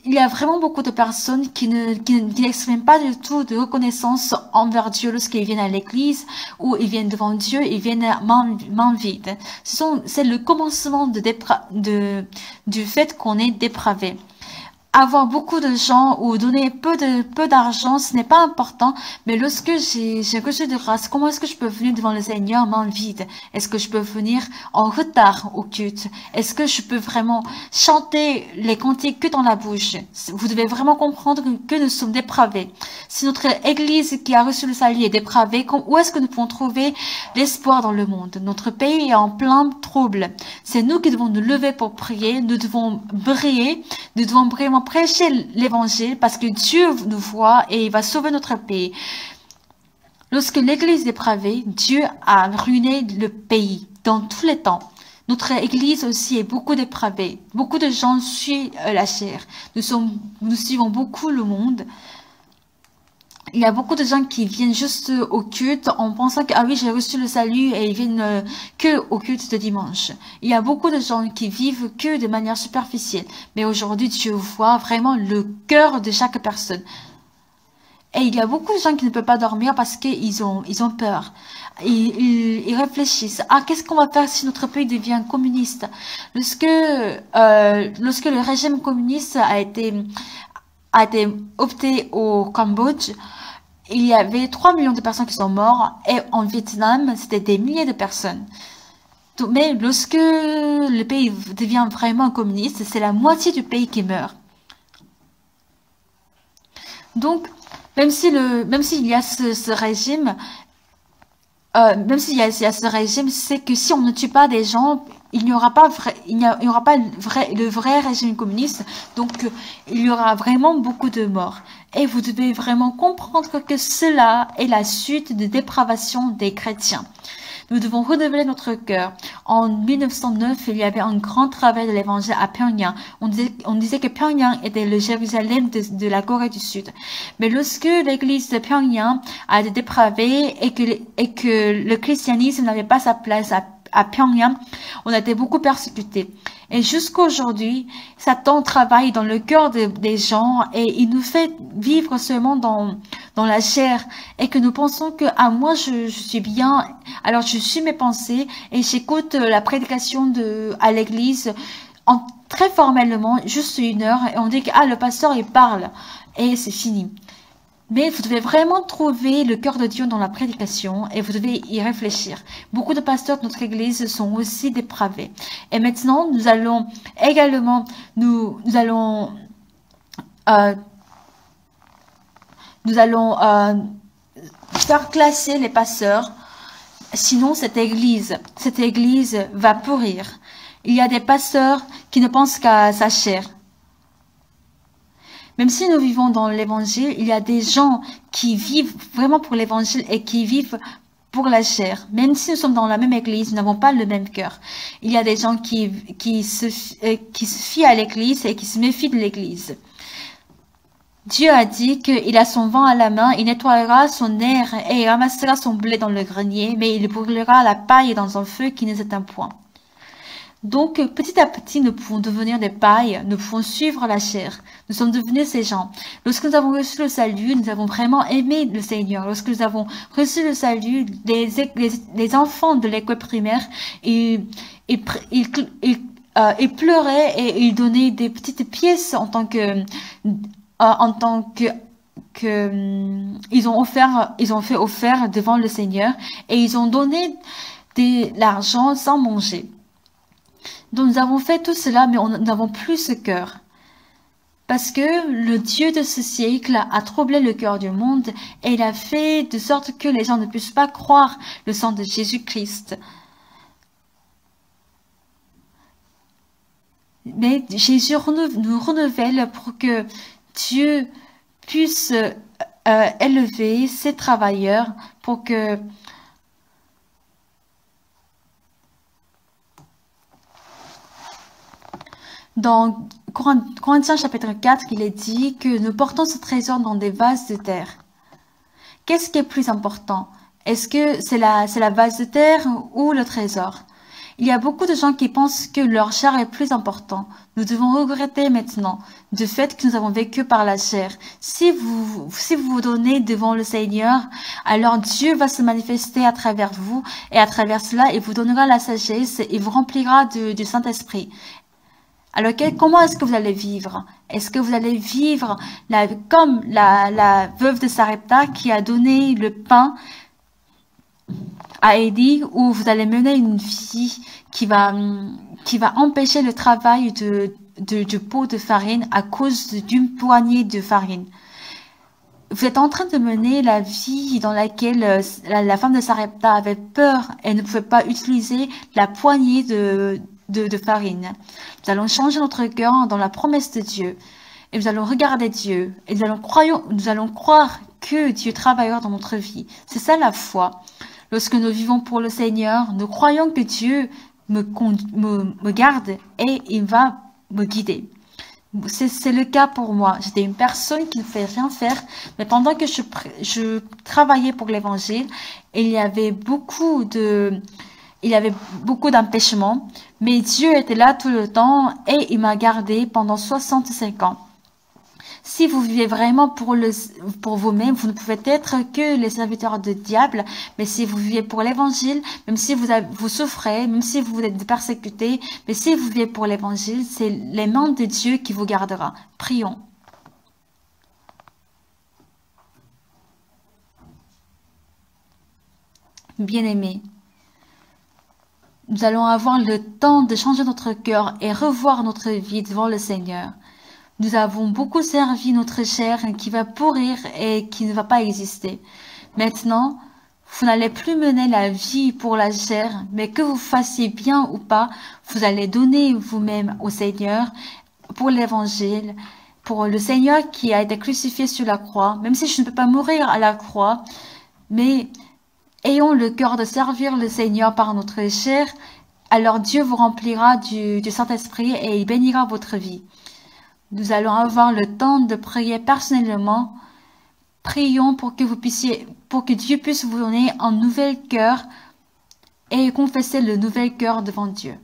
il y a vraiment beaucoup de personnes qui n'expriment pas du tout de reconnaissance envers Dieu lorsqu'ils viennent à l'église ou ils viennent devant Dieu, ils viennent main vide. C'est le commencement du fait qu'on est dépravé. Avoir beaucoup de gens ou donner peu d'argent, ce n'est pas important. Mais lorsque j'ai reçu de grâce, comment est-ce que je peux venir devant le Seigneur main vide? Est-ce que je peux venir en retard au culte? Est-ce que je peux vraiment chanter les cantiques que dans la bouche? Vous devez vraiment comprendre que nous sommes dépravés. Si notre Église qui a reçu le salut est dépravée, où est-ce que nous pouvons trouver l'espoir dans le monde? Notre pays est en plein trouble. C'est nous qui devons nous lever pour prier. Nous devons briller. Nous devons vraiment prêcher l'évangile parce que Dieu nous voit et il va sauver notre pays. Lorsque l'Église est dépravée, Dieu a ruiné le pays dans tous les temps. Notre Église aussi est beaucoup dépravée. Beaucoup de gens suivent la chair. Nous suivons beaucoup le monde. Il y a beaucoup de gens qui viennent juste au culte en pensant que, ah oui, j'ai reçu le salut et ils viennent que au culte de dimanche. Il y a beaucoup de gens qui vivent que de manière superficielle. Mais aujourd'hui, Dieu voit vraiment le cœur de chaque personne. Et il y a beaucoup de gens qui ne peuvent pas dormir parce qu'ils ont peur. Ils réfléchissent. Ah, qu'est-ce qu'on va faire si notre pays devient communiste? Lorsque le régime communiste a été opté au Cambodge, il y avait 3 millions de personnes qui sont mortes et en Vietnam, c'était des milliers de personnes. Mais lorsque le pays devient vraiment communiste, c'est la moitié du pays qui meurt. Donc, même s'il y a ce régime, c'est que si on ne tue pas des gens, il n'y aura pas le vrai régime communiste. Donc, il y aura vraiment beaucoup de morts. Et vous devez vraiment comprendre que cela est la suite de dépravation des chrétiens. Nous devons renouveler notre cœur. En 1909, il y avait un grand travail de l'évangile à Pyongyang. On disait que Pyongyang était le Jérusalem de la Corée du Sud. Mais lorsque l'église de Pyongyang a été dépravée et que le christianisme n'avait pas sa place à Pyongyang, on a été beaucoup persécutés. Et jusqu'à aujourd'hui, Satan travaille dans le cœur des gens et il nous fait vivre seulement dans la chair et que nous pensons que moi je suis bien, alors je suis mes pensées et j'écoute la prédication à l'église très formellement, juste 1 heure et on dit que le pasteur il parle et c'est fini. Mais vous devez vraiment trouver le cœur de Dieu dans la prédication et vous devez y réfléchir. Beaucoup de pasteurs de notre église sont aussi dépravés. Et maintenant, nous allons également, nous allons faire classer les pasteurs. Sinon, cette église va pourrir. Il y a des pasteurs qui ne pensent qu'à sa chair. Même si nous vivons dans l'évangile, il y a des gens qui vivent vraiment pour l'évangile et qui vivent pour la chair. Même si nous sommes dans la même église, nous n'avons pas le même cœur. Il y a des gens qui se fient à l'église et qui se méfient de l'église. Dieu a dit qu'il a son vent à la main, il nettoiera son air et il ramassera son blé dans le grenier, mais il brûlera la paille dans un feu qui ne s'éteint point. Donc, petit à petit, nous pouvons devenir des pailles, nous pouvons suivre la chair. Nous sommes devenus ces gens. Lorsque nous avons reçu le salut, nous avons vraiment aimé le Seigneur. Lorsque nous avons reçu le salut, les enfants de l'école primaire, ils pleuraient et ils donnaient des petites pièces en tant que ils ont fait offert devant le Seigneur et ils ont donné de l'argent sans manger. Donc nous avons fait tout cela, mais nous n'avons plus ce cœur. Parce que le Dieu de ce siècle a troublé le cœur du monde et il a fait de sorte que les gens ne puissent pas croire le sang de Jésus-Christ. Mais Jésus nous renouvelle pour que Dieu puisse élever ses travailleurs pour que dans Corinthiens chapitre 4, il est dit que nous portons ce trésor dans des vases de terre. Qu'est-ce qui est plus important? Est-ce que c'est la vase de terre ou le trésor? Il y a beaucoup de gens qui pensent que leur chair est plus important. Nous devons regretter maintenant du fait que nous avons vécu par la chair. Si vous vous donnez devant le Seigneur, alors Dieu va se manifester à travers vous et à travers cela, il vous donnera la sagesse et vous remplira du Saint-Esprit. Alors, comment est-ce que vous allez vivre? Est-ce que vous allez vivre comme la veuve de Sarepta qui a donné le pain à Élie, ou vous allez mener une vie qui va empêcher le travail du pot de farine à cause d'une poignée de farine? Vous êtes en train de mener la vie dans laquelle la femme de Sarepta avait peur et ne pouvait pas utiliser la poignée de farine. Nous allons changer notre cœur dans la promesse de Dieu. Et nous allons regarder Dieu. Et nous allons croire que Dieu travaillera dans notre vie. C'est ça la foi. Lorsque nous vivons pour le Seigneur, nous croyons que Dieu me garde et il va me guider. C'est le cas pour moi. J'étais une personne qui ne fait rien faire, mais pendant que je travaillais pour l'évangile, il y avait beaucoup d'empêchements, mais Dieu était là tout le temps et il m'a gardé pendant 65 ans. Si vous vivez vraiment pour vous-même, vous ne pouvez être que les serviteurs du diable, mais si vous vivez pour l'évangile, même si vous souffrez, même si vous êtes persécutés, mais si vous vivez pour l'évangile, c'est les mains de Dieu qui vous gardera. Prions. Bien-aimés, nous allons avoir le temps de changer notre cœur et revoir notre vie devant le Seigneur. Nous avons beaucoup servi notre chair qui va pourrir et qui ne va pas exister. Maintenant, vous n'allez plus mener la vie pour la chair, mais que vous fassiez bien ou pas, vous allez donner vous-même au Seigneur pour l'évangile, pour le Seigneur qui a été crucifié sur la croix, même si je ne peux pas mourir à la croix, mais ayons le cœur de servir le Seigneur par notre chair, alors Dieu vous remplira du Saint-Esprit et il bénira votre vie. Nous allons avoir le temps de prier personnellement. Prions pour que Dieu puisse vous donner un nouvel cœur et confesser le nouvel cœur devant Dieu.